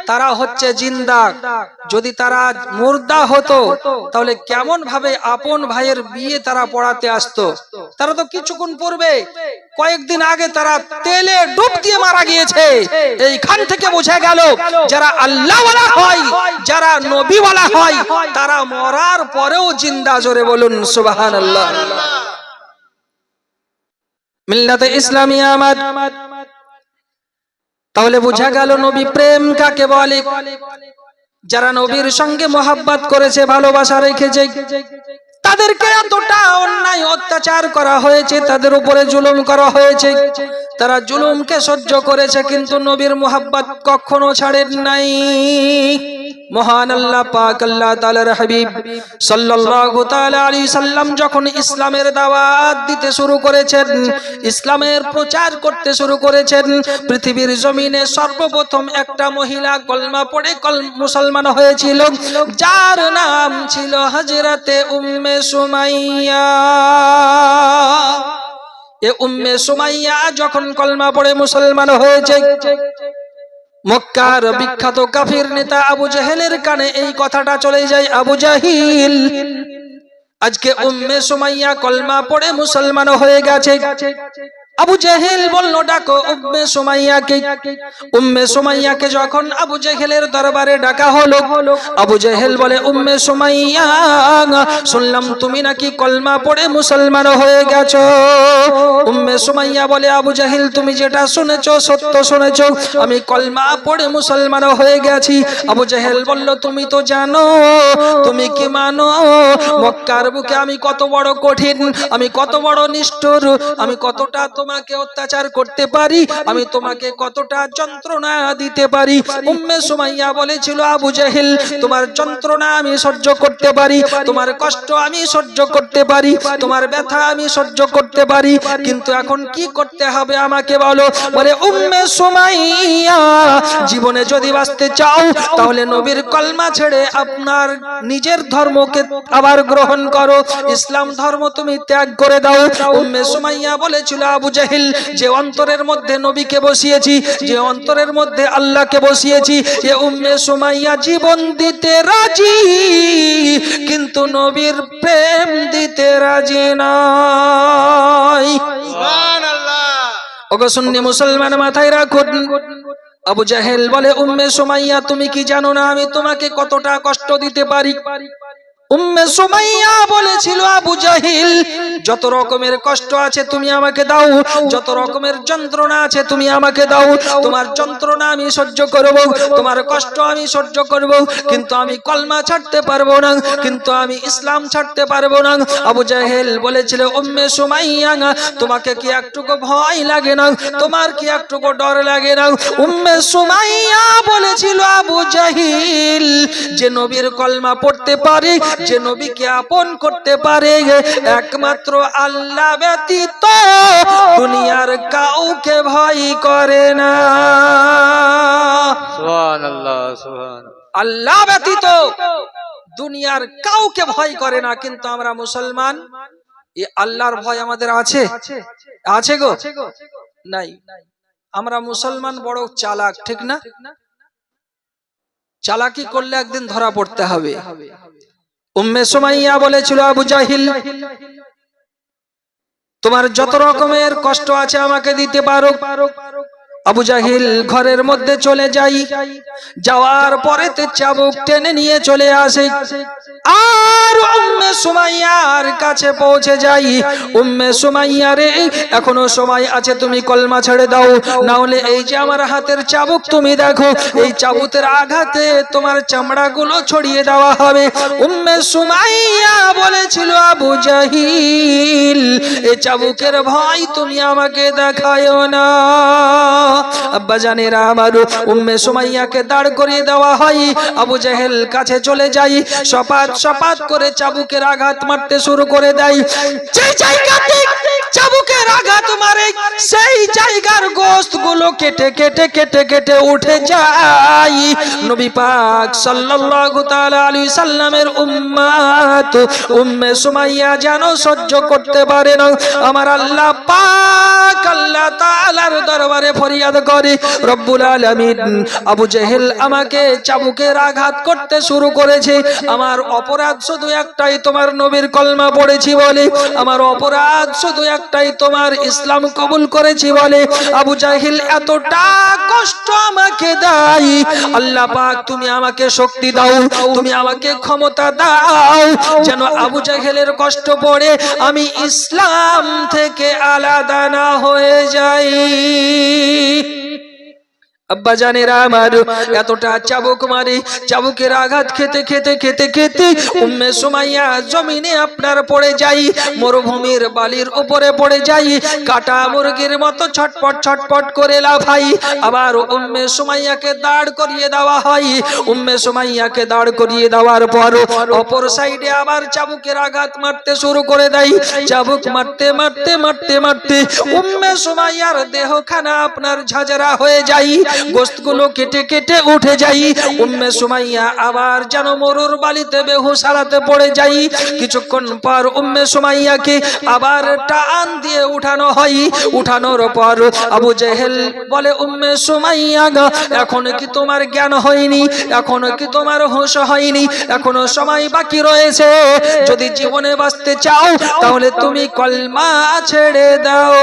তারা হচ্ছে জিন্দা। যদি তারা মুর্দা হতো তাহলে কেমন ভাবে আপন ভাইয়ের বিয়ে তারা পড়াতে আসতো? তারা তো কিছুক্ষণ পূর্বে কয়েকদিন আগে তারা তেলে ডুব দিয়ে মারা গিয়েছে। এইখান থেকে বোঝা গেল যারা আল্লাহওয়ালা হয়, যারা নবীওয়ালা হয়, তারা মরার পরেও জিন্দা। জোরে বলুন সুবহানাল্লাহ। মিল্লাতে ইসলামিয়া আমার তাহলে বোঝা গেল নবী প্রেম কাকে বলে। যারা নবীর সঙ্গে মোহাব্বত করেছে, ভালোবাসা রেখেছে, তাদেরকে এতটা অন্যায় অত্যাচার করা হয়েছে, তাদের উপরে জুলুম করা হয়েছে, তারা জুলুমকে সহ্য করেছে, কিন্তু নবীর মোহাব্বত কখনো ছাড়েন নাই। মহান আল্লাহ পাক আল্লাহ তাআলার হাবিব সাল্লাল্লাহু তাআলা আলাইহি সাল্লাম যখন ইসলামের দাওয়াত দিতে শুরু করেছেন, ইসলামের প্রচার করতে শুরু করেছেন, পৃথিবীর জমিনে সর্বপ্রথম একটা মহিলা কলমা পড়ে মুসলমান হয়েছিল, যার নাম ছিল হযরতে উম্মে সুমাইয়া। এ উম্মে সুমাইয়া যখন কলমা পড়ে মুসলমান হয়েছে, মক্কার বিখ্যাত কাফির নেতা আবু জাহেলের কানে এই কথাটা চলে যায়। আবু জাহিল, আজকে উম্মে সুমাইয়া কলমা পড়ে মুসলমান হয়ে গেছে। আবু জাহেল বলল, ডাকো উম্মে সুমাইয়াকে। উম্মে সুমাইয়াকে যখন আবু জাহেলের দরবারে ডাকা হলো, আবু জাহেল বলে, উম্মে সুমাইয়া, শুনলাম তুমি নাকি কলমা পড়ে মুসলমান হয়ে গেছো। উম্মে সুমাইয়া বলে, আবু জাহেল তুমি যেটা শুনেছো সত্য শুনেছো, আমি কলমা পড়ে মুসলমান হয়ে গেছি। আবু জাহেল বলল, তুমি তো জানো, তুমি কি মানো মক্কার বুকে আমি কত বড় কঠিন, আমি কত বড় নিষ্ঠুর, আমি কতটা তোমাকে অত্যাচার করতে পারি, আমি তোমাকে কতটা যন্ত্রণা দিতে পারি। উম্মে সুমাইয়া বলেছিল, আবু জাহেল তোমার যন্ত্রণা আমি সহ্য করতে পারি, তোমার কষ্ট আমি সহ্য করতে পারি, তোমার ব্যথা আমি সহ্য করতে পারি, কিন্তু এখন কি করতে হবে আমাকে বলো। বলে, উম্মে সুমাইয়া জীবনে যদি বাঁচতে চাও তাহলে নবীর কলমা ছেড়ে আপনার নিজের ধর্মকে আবার গ্রহণ করো, ইসলাম ধর্ম তুমি ত্যাগ করে দাও। উম্মে সুমাইয়া বলেছিল, আবু জাহেল যে অন্তরের মধ্যে নবীকে বসিয়েছি, যে অন্তরের মধ্যে আল্লাহকে বসিয়েছি, এ উম্মে সুমাইয়া জীবন দিতে রাজি, কিন্তু নবীর প্রেম দিতে রাজি নয়। সুবহানাল্লাহ। ওগো সুন্নি মুসলমান মাথায় রাখুন। আবু জাহেল বলে, উম্মে সুমাইয়া তুমি কি জানো না আমি তোমাকে কতটা কষ্ট দিতে পারি। উম্মে সুমাইয়া বলেছিল, আবু জাহিল যত রকমের কষ্ট আছে তুমি আমাকে দাও, যত রকমের যন্ত্রণা আছে তুমি আমাকে দাও, তোমার যন্ত্রণা আমি সহ্য করব, তোমার কষ্ট আমি সহ্য করব, কিন্তু আমি কলমা ছাড়তে পারবো না, কিন্তু আমি ইসলাম ছাড়তে পারবো না। আবু জাহেল বলেছিল, উম্মে সুমাইয়া তোমাকে কি একটুকু ভয় লাগে না, তোমার কি একটুকু ডর লাগে না। উম্মে সুমাইয়া বলেছিল, আবু জাহিল যে নবীর কলমা পড়তে পারে, যে নবীকে আপন করতে পারে, একমাত্র আল্লাহ ব্যতীত দুনিয়ার কাউকে ভয় করে না। সুবহানাল্লাহ, সুবহানাল্লাহ। আল্লাহ ব্যতীত দুনিয়ার কাউকে ভয় করে না, কিন্তু আমরা মুসলমান, এই আল্লাহর ভয় আমাদের আছে? আছে গো? নাই। আমরা মুসলমান বড় চালাক, ঠিক না? চালাকি করলে একদিন ধরা পড়তে হবে। উম্মে সুমাইয়া বলেছিল, আবু জাহিল তোমার যত রকমের কষ্ট আছে আমাকে দিতে পারো। আবু জাহিল ঘরের মধ্যে চলে যাই, যাওয়ার পরেতে চাবুক টেনে নিয়ে চলে আসে, আর উম্মে সুমাইয়ার কাছে পৌঁছে যাই। উম্মে সুমাইয়া রে, এখনো সময় আছে, তুমি কলমা ছেড়ে দাও, না হলে এই যে আমার হাতের চাবুক তুমি দেখো, এই চাবুকের আঘাতে তোমার চামড়াগুলো ছড়িয়ে দেওয়া হবে। উম্মে সুমাইয়া বলেছিল, আবু জাহিল এই চাবুকের ভয় তুমি আমাকে দেখায়ো না। আব্বা জানেরা আমার, উম্মে সুমাইয়াকে দাঁড় করিয়ে দেওয়া হয়। আবু জাহেল কাছে চলে যাই, সপাত সপাত করে চাবুকের আঘাত মারতে শুরু করে দেয়। যে জায়গাতে চাবুকের আঘাত মারে সেই জায়গার গোশত গুলো কেটে কেটে কেটে কেটে উঠে যায়। নবী পাক সাল্লাল্লাহু তাআলা আলাইহি সাল্লামের উম্মত উম্মে সুমাইয়া যেন সহ্য করতে পারে না। আমার আল্লাহ পাক আল্লাহ তাআলার দরবারে ফরিয়াদ করে, রব্বুল আলামিন আবু জাহেল আমাকে চাবুকের আঘাত করতে শুরু করেছে, আমার অপরাধ শুধু একটাই, তোমার নবীর কলমা পড়েছি বলে, আমার অপরাধ শুধু একটাই, তোমার ইসলাম কবুল করেছি বলে আবু জাহেল এতটা কষ্ট আমাকে দেয়। আল্লাহ পাক তুমি আমাকে শক্তি দাও, তুমি আমাকে ক্ষমতা দাও, যেন আবু জাহেলের কষ্ট পড়ে আমি ইসলাম থেকে আলাদা না হয়ে যাই। আব্বা জানেরা আমার, এতটা চাবুক মারে, চাবুকের আঘাত খেতে খেতে খেতে খেতে উম্মে সুমাইয়া জমিনে আপনার পড়ে যাই, মরুভূমির বালির উপরে পড়ে যাই, কাটা মুরগির মতো ছটপট ছটপট করে লাফাই। আবার উম্মে সুমাইয়াকে দাঁড় করিয়ে দেওয়া হয়। উম্মে সুমাইয়াকে দাঁড় করিয়ে দেওয়ার পর অপর সাইডে আবার চাবুকের আঘাত মারতে শুরু করে দেয়। চাবুক মারতে মারতে মারতে মারতে উম্মে সুমাইয়ার দেহখানা আপনার ঝাঁঝরা হয়ে যায়। গোশতগুলো কেটে কেটে উঠে যাই। উম্মে সুমাইয়া আবার যেন মরুর বালিতে বেহুশ হালাতে পড়ে যাই। কিছুক্ষণ পর উম্মে সুমাইয়াকে আবার টান দিয়ে উঠানো হয়। উঠানোর পর আবু জেহেল বলে, উম্মে সুমাইয়া গো, এখনো কি তোমার জ্ঞান হয়নি? এখনো কি তোমার হুঁশ হয়নি? এখনো সময় বাকি রয়েছে। যদি জীবনে বাঁচতে চাও তাহলে তুমি কলমা ছেড়ে দাও।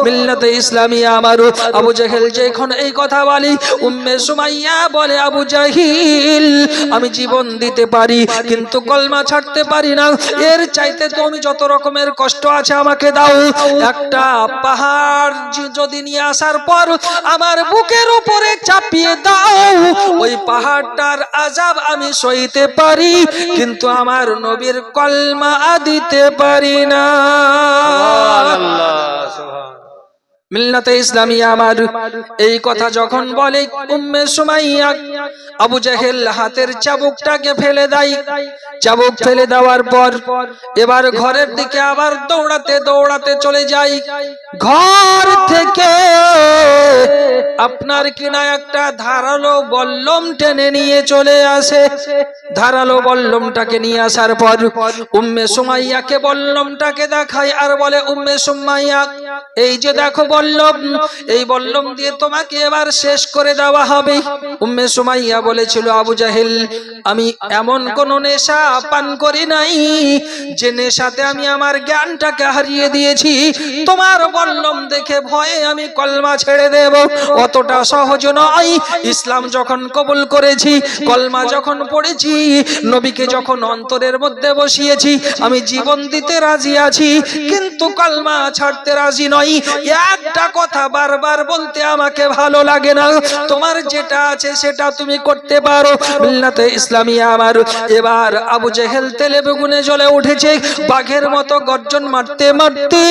মিল্লাতে ইসলামিয়া আমার আবু জেহেল যখন এই কথা বলি, উম্মে সুমাইয়া বলে, আবু জাহিল, আমি জীবন দিতে পারি কিন্তু কলমা ছাড়তে পারি না। এর চাইতে তুমি যত রকমের কষ্ট আছে আমাকে দাও। একটা পাহাড় যদি নিয়ে আসার পর আমার বুকের উপরে চাপিয়ে দাও, ওই পাহাড়টার আযাব আমি সইতে পারি কিন্তু আমার নবীর কলমা দিতে পারি না। মিল্লাতে ইসলামিয়া আমার এই কথা যখন বলে উম্মে সুমাইয়া, আবু জেহেল হাতের চাবুকটাকে ফেলে দেয়। চাবুক ফেলে দেওয়ার পর এবার ঘরের দিকে আবার দৌড়াতে দৌড়াতে চলে যায়। ঘর থেকে আপনার কিনা একটা ধারালো বল্লম টেনে নিয়ে চলে আসে। ধারালো বল্লমটাকে নিয়ে আসার পর উম্মে সুমাইয়াকে বল্লমটাকে দেখায় আর বলে, উম্মে সুমাইয়া, এই যে দেখো বল্লম, এই বল্লম দিয়ে তোমাকে এবার শেষ করে দেওয়া হবে। উম্মে সুমাইয়া বলেছিল, আবু জাহেল, আমি এমন কোন নেশা পান করি নাই যে নেশাতে আমি আমার জ্ঞানটাকে হারিয়ে দিয়েছি। তোমার বল্লম দেখে ভয়ে আমি কলমা ছেড়ে দেব, অতটা সহজ নয়। ইসলাম যখন কবুল করেছি, কলমা যখন পড়েছি, নবীকে যখন অন্তরের মধ্যে বসিয়েছি, আমি জীবন দিতে রাজি আছি কিন্তু কলমা ছাড়তে রাজি নই। একটা কথা বারবার বলতে আমাকে ভালো লাগে না। তোমার যেটা আছে সেটা তুমি করতে পারো। মিল্লাতে ইসলামিয়া আমার এবার আবু জেহেল তেলে বেগুনে জ্বলে উঠেছে। বাঘের মতো গর্জন মারতে মারতে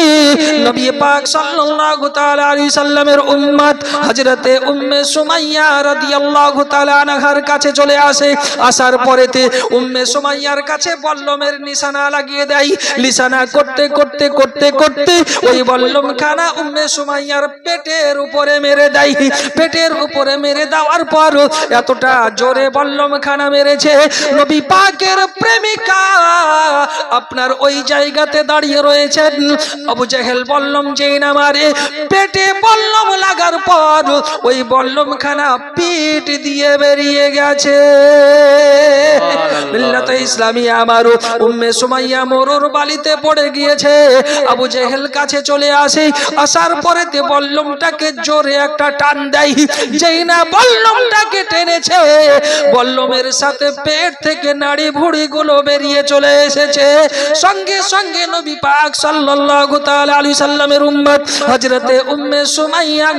নবী পাক সাল্লাল্লাহু তাআলা আলাইহি সাল্লামের উম্মত হযরতে উম্মে সুমাইয়া রাদিয়াল্লাহু তাআলা আনহার কাছে চলে আসে। আসার পরেতে উম্মে সুমাইয়ার কাছে বল্লমের নিশানা লাগিয়ে দেয়। নিশানা করতে করতে করতে করতে ওই বল্লম খানা উম্মে সুমাইয়ার পেটের উপরে মেরে দেয়। পেটের উপরে মেরে দেওয়ার পর এতটা জোরে বল্লম খানা মেরেছে, নবী পাকের প্রেমিকা আপনার ওই জায়গাতে দাঁড়িয়ে রয়েছেন। আবু জেহেল বল্লম যেই না মারে, পেটে বল্লম লাগার পর ওই বল্লম খানা পিঠ দিয়ে বেরিয়ে গেছে। মিল্লাতে ইসলামিয়া আমার উম্মে সুমাইয়া মরুর বালিতে পড়ে গিয়েছে। আবু জেহেল কাছে চলে আসে। আসার পরেতে বল্লমটাকে জোরে একটা টান দেয়। যেই না বল্লমটাকে টেনেছে, বল্লমের সাথে পেট থেকে নাড়ি ভুড়ি গুলো বেরিয়ে চলে এসেছে। সঙ্গে সঙ্গে নবী পাক সাল্লাল্লাহু তাআলা আলাইহি সাল্লামের উম্মত হযরতে উম্মে সুমাইয়া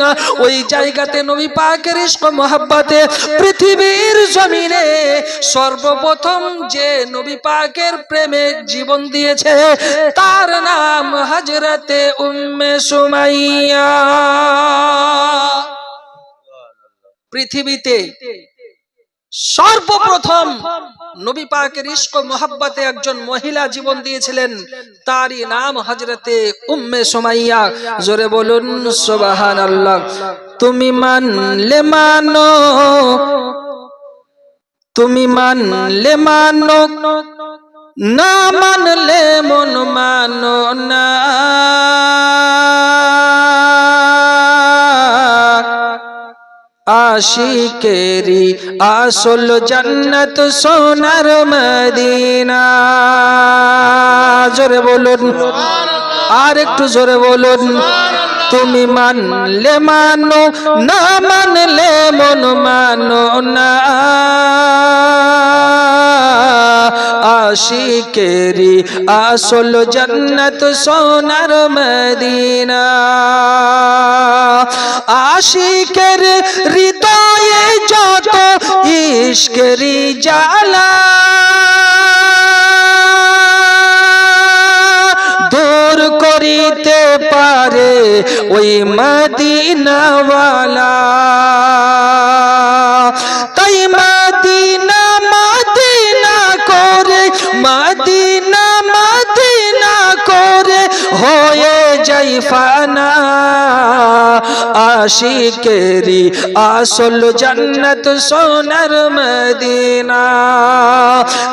ওই জায়গাতে নবী পাকের ইশক মোহাব্বতে পৃথিবীর জমিনে সর্বপ্রথম যে নবী পাকের প্রেমে জীবন দিয়েছে তার নাম হযরতে উম্মে সুমাইয়া। পৃথিবীতে সর্বপ্রথম নবী পাকের ইশক মোহাব্বতে একজন মহিলা জীবন দিয়েছিলেন, তারই নাম হযরতে উম্মে সুমাইয়া। জোরে বলুন সুবহানাল্লাহ। তুমি মানলে মানো, তুমি মানলে মানো, না মানলে মন মানো না। আশিকেরি আসল জান্নাত সোনার মদিনা। জোরে বলুন, আর একটু জোরে বলুন। তুমি মানলে মানো, না মানলে মন মানো না। আশিকেরি আসল জান্নাত সোনার মদিনা। আশিকের হৃদয়ে যত ইশকেরি জ্বালা, দূর করিতে পারে ওই মদিনাওয়ালা। তাই মদিনা মদিনা করে, মদিনা মদিনা করে হয়ে যাই ফানা আশিকেরি আসল জান্নাত সোনার মদিনা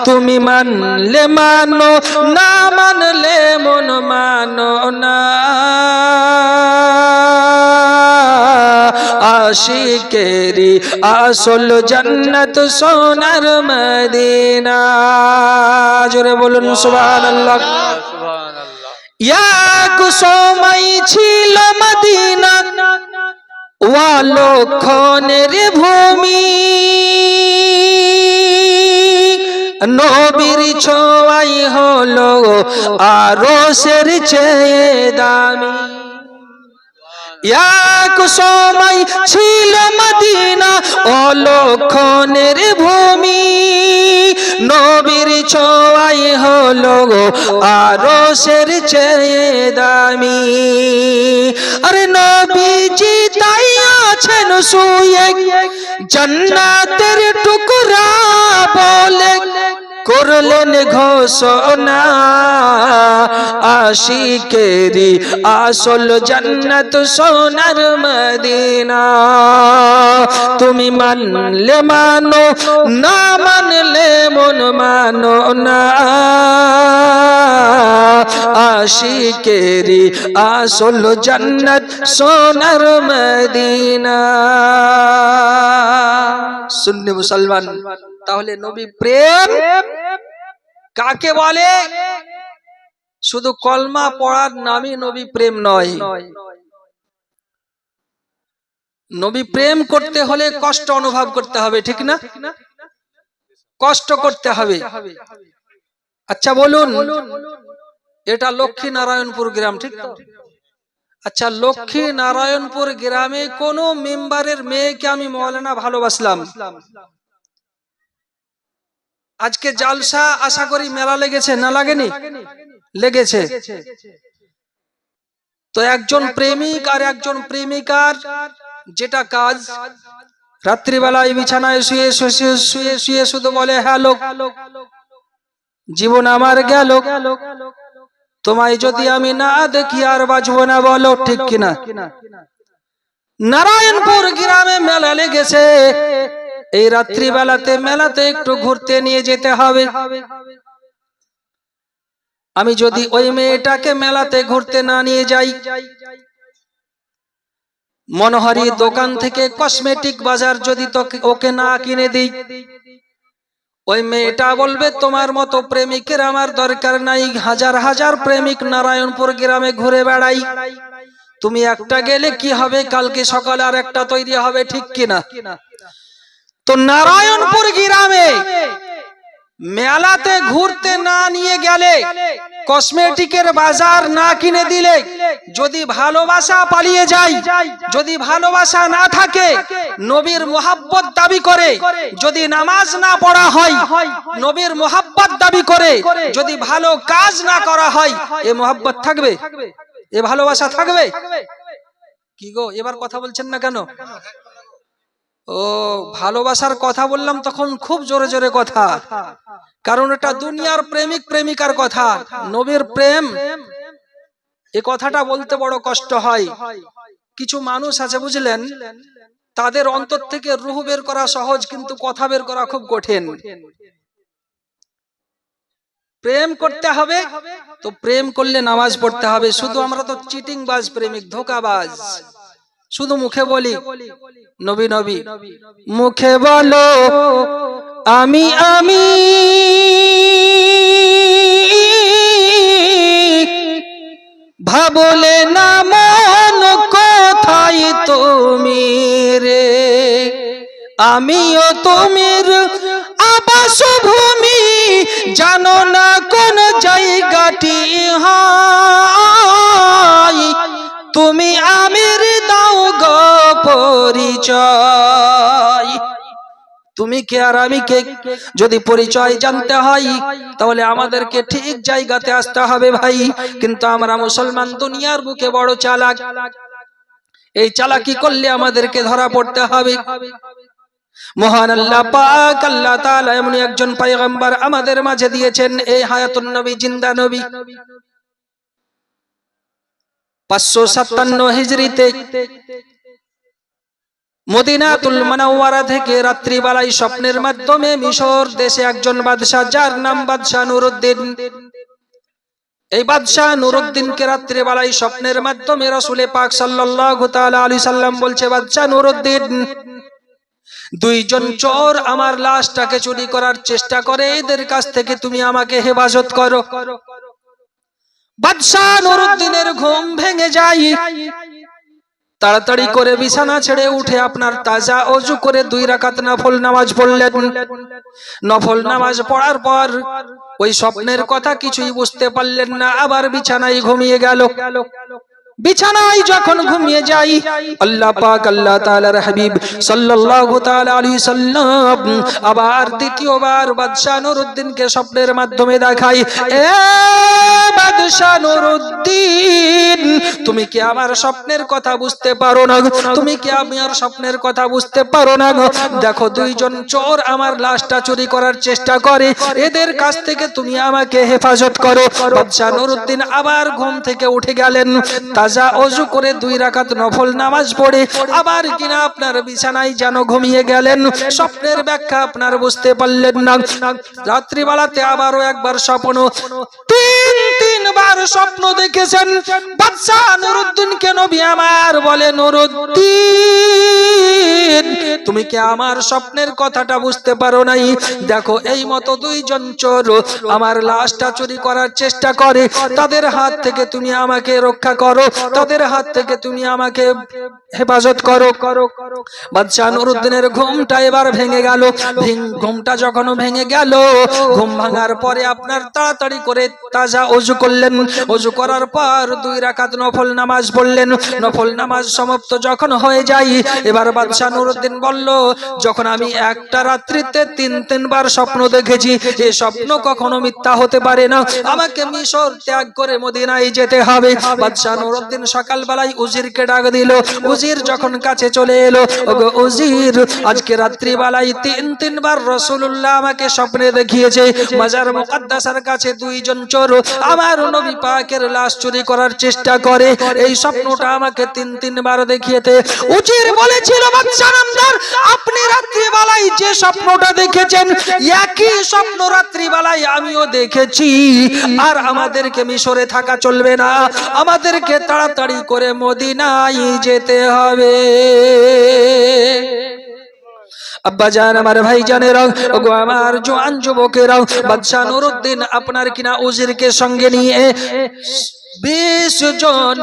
তুমি মানলে মানো না মানলে মন মানো না আশিকেরি আসল জান্নাত সোনার মদিনা জোরে বলুন সুবহানাল্লাহ এক সময় ছিল মদিনা ওয়ালক্ষণের ভূমি নবীর ছোঁয়াই হলো আরশের চেয়ে দামি এক সময় ছিল মদিনা অলক্ষণের ভূমি নবীর ছোঁয়াই হলো আরশের চেয়ে দামি আরে নবীজি তাই আছেন শুয়ে জান্নাতের টুকরা বলে করলেন ঘোষণা আশিকেরি আসল জান্নাত সোনার মদিনা তুমি মানলে মানো না মানলে মন মানো না আশিকেরি আসল জান্নাত সোনার মদিনা সুন্নি মুসলমান তাহলে নবী প্রেম কাকে বলে শুধু কলমা পড়ার নামই নবী প্রেম নয় নবী প্রেম করতে হলে কষ্ট অনুভব করতে হবে ঠিক না কষ্ট করতে হবে আচ্ছা বলুন এটা লক্ষ্মী নারায়ণপুর গ্রাম ঠিক তো আচ্ছা লক্ষ্মী নারায়ণপুর গ্রামে কোন মেম্বারের মেয়েকে আমি মৌলানা ভালোবাসলাম আজকে জালসা আশা করি মেলা লেগেছে না লাগেনি লেগেছে তো একজন প্রেমিক আর একজন প্রেমিকার যেটা কাজ রাত্রিবেলায় বিছানায় শুয়ে শুয়ে শুয়ে শুয়ে শুধু বলে হ্যালো জীবন আমার গেল তোমায় যদি আমি না দেখি আর বাঁচবো না বলো ঠিক কিনা নারায়ণপুর গ্রামে মেলা লেগেছে এই রাত্রিবেলাতে মেলাতে একটু ঘুরতে নিয়ে যেতে হবে আমি যদি ওই মেয়েটাকে মেলাতে ঘুরতে না নিয়ে যাই মনোহারি দোকান থেকে কসমেটিক বাজার যদি ওকে না কিনে দিই ওই মেয়েটা বলবে তোমার মতো প্রেমিকের আমার দরকার নাই হাজার হাজার প্রেমিক নারায়ণপুর গ্রামে ঘুরে বেড়াই তুমি একটা গেলে কি হবে কালকে সকালে আর একটা তৈরি হবে ঠিক কিনা তো নারায়ণপুর গ্রামে মেলাতে ঘুরতে না নিয়ে গেলে কসমেটিকের বাজার না কিনে দিলে যদি ভালোবাসা পালিয়ে যায় যদি ভালোবাসা না থাকে নবীর মোহাব্বত দাবি করে যদি নামাজ না পড়া হয় নবীর মোহাব্বত দাবি করে যদি ভালো কাজ না করা হয় এ মোহাব্বত থাকবে এ ভালোবাসা থাকবে কি গো এবার কথা বলছেন না কেন ও ভালোবাসার কথা বললাম তখন খুব জোরে জোরে কথা কারণ এটা দুনিয়ার প্রেমিক প্রেমিকার কথা নবীর প্রেম এই কথাটা বলতে বড় কষ্ট হয় কিছু মানুষ আছে বুঝলেন তাদের অন্তর থেকে রূহ বের করা সহজ কিন্তু কথা বের করা খুব কঠিন প্রেম করতে হবে তো প্রেম করলে নামাজ পড়তে হবে শুধু আমরা তো চিটিংবাজ প্রেমিক ধোঁকাবাজ শুধু মুখে বলি নবী নবী মুখে বলো আমি আমি ভাবলে না মন কোথায় তুমি রে আমিও তুমির আবাস ভূমি জানো না কোন জায়গাটি হয় তুমি আমির দাও গো পরিচয় তুমি কে আর আমি কে যদি পরিচয় জানতে হয় তাহলে আমাদেরকে ঠিক জায়গাতে আসতে হবে ভাই কিন্তু আমরা মুসলমান দুনিয়ার বুকে বড় চালাক এই চালাকি করলে আমাদেরকে ধরা পড়তে হবে মহান আল্লাহ পাক আল্লাহ তাআলা এমন একজন পয়গম্বর আমাদের মাঝে দিয়েছেন এই হায়াতুন নবী জিন্দা নবী 557 হিজরিতে মদিনাতুল মুনাওয়ারা থেকে রাত্রিবেলায় স্বপ্নের মাধ্যমে মিশর দেশে একজন বাদশা, যার নাম বাদশা নুরউদ্দিন। এই বাদশা নুরউদ্দিনকে রাত্রিবেলায় স্বপ্নের মাধ্যমে রাসূল পাক সাল্লাল্লাহু তাআলা আলাইহি সাল্লাম বলছে, বাদশা নুরউদ্দিন, দুইজন চোর আমার লাশটাকে চুরি করার চেষ্টা করে, এদের কাছ থেকে তুমি আমাকে হেফাজত করো। বাদশা নুরউদ্দিনের ঘুম ভেঙে যায়, তাড়াতাড়ি করে বিছানা ছেড়ে উঠে আপনার তাজা ওযু করে 2 রাকাত নফল নামাজ পড়লেন। নফল নামাজ পড়ার পর ওই স্বপ্নের কথা কিছুই বুঝতে পারলেন না, আবার বিছানায় ঘুমিয়ে গেল। বিছানায় যখন ঘুমিয়ে যাই, আল্লাহ পাক আল্লাহ তাআলার হাবিব সাল্লাল্লাহু তাআলা আলাইহি সাল্লাম আবার দ্বিতীয়বার বাদশা নুরউদ্দিনকে স্বপ্নের মাধ্যমে দেখাই, এ বাদশা নুরউদ্দিন, তুমি কি আমার স্বপ্নের কথা বুঝতে পারো না? তুমি কি আমার স্বপ্নের কথা বুঝতে পারো না? দেখো, দুইজন চোর আমার লাশটা চুরি করার চেষ্টা করে, এদের কাছ থেকে তুমি আমাকে হেফাজত করো। বাদশা নুরউদ্দিন আবার ঘুম থেকে উঠে গেলেন, তাজা ওযু করে 2 রাকাত নফল নামাজ পড়ে আবার কিনা আপনার বিছানায় যেন ঘুমিয়ে গেলেন। স্বপ্নের ব্যাখ্যা আপনার বুঝতে পারলেন না। রাত্রিবেলাতে আবারও একবার স্বপ্ন, তিনবার স্বপ্ন দেখেছেন। বাদশা নুরউদ্দিনকে নবী আমার বলে, নুরউদ্দিন, তুমি কি আমার স্বপ্নের কথাটা বুঝতে পারো নাই? দেখো, এই মতো দুইজন চোর আমার লাশটা চুরি করার চেষ্টা করে, তাদের হাত থেকে তুমি আমাকে রক্ষা করো, তাদের হাত থেকে তুমি আমাকে হেফাজত করো। বাদশা নুরউদ্দিনের ঘুমটা এবার ভেঙে গেল। ঘুমটা যখন ভেঙে গেল, ঘুম ভাঙার পরে আপনার তাড়াতাড়ি করে তাজা ওযু করলেন। ওযু করার পর 2 রাকাত নফল নামাজ পড়লেন। নফল নামাজ সমাপ্ত যখন হয়ে যায়, এবার বাদশা নুরউদ্দিন বলল, যখন আমি একটা রাত্রিতে 3বার স্বপ্ন দেখেছি, এই স্বপ্ন কখনো মিথ্যা হতে পারে না, আমাকে মিশর ত্যাগ করে মদিনায় যেতে হবে। বাদশা নুরউদ্দিন সকালবেলায় উজিরকে ডাক দিল। উজির যখন কাছে চলে এলো, ওগো উজির, আজকে রাত্রিবেলায় 3বার রাসূলুল্লাহ আমাকে স্বপ্নে দেখিয়েছে, মাজার মুকদ্দাসের কাছে দুইজন চোর আমার নবী পাকের লাশ চুরি করার চেষ্টা করে, এই স্বপ্নটা আমাকে 3বার দেখিয়েতে। উজির বলেছিল, বাদশা নামদার, আপনি রাত্রিবেলায় যে স্বপ্নটা দেখেছেন, একই স্বপ্ন রাত্রিবেলায় আমিও দেখেছি। আর আমাদেরকে মিশরে থাকা চলবে না, আমাদেরকে তাড়াতাড়ি করে মদিনায় যেতে হবে। আব্বা জান, আমার ভাই জানেরা, ওগো আমার জওয়ান যুবকেরা, বাদশা নুরউদ্দিন আপনার কিনা উজিরকে সঙ্গে নিয়ে 20 জন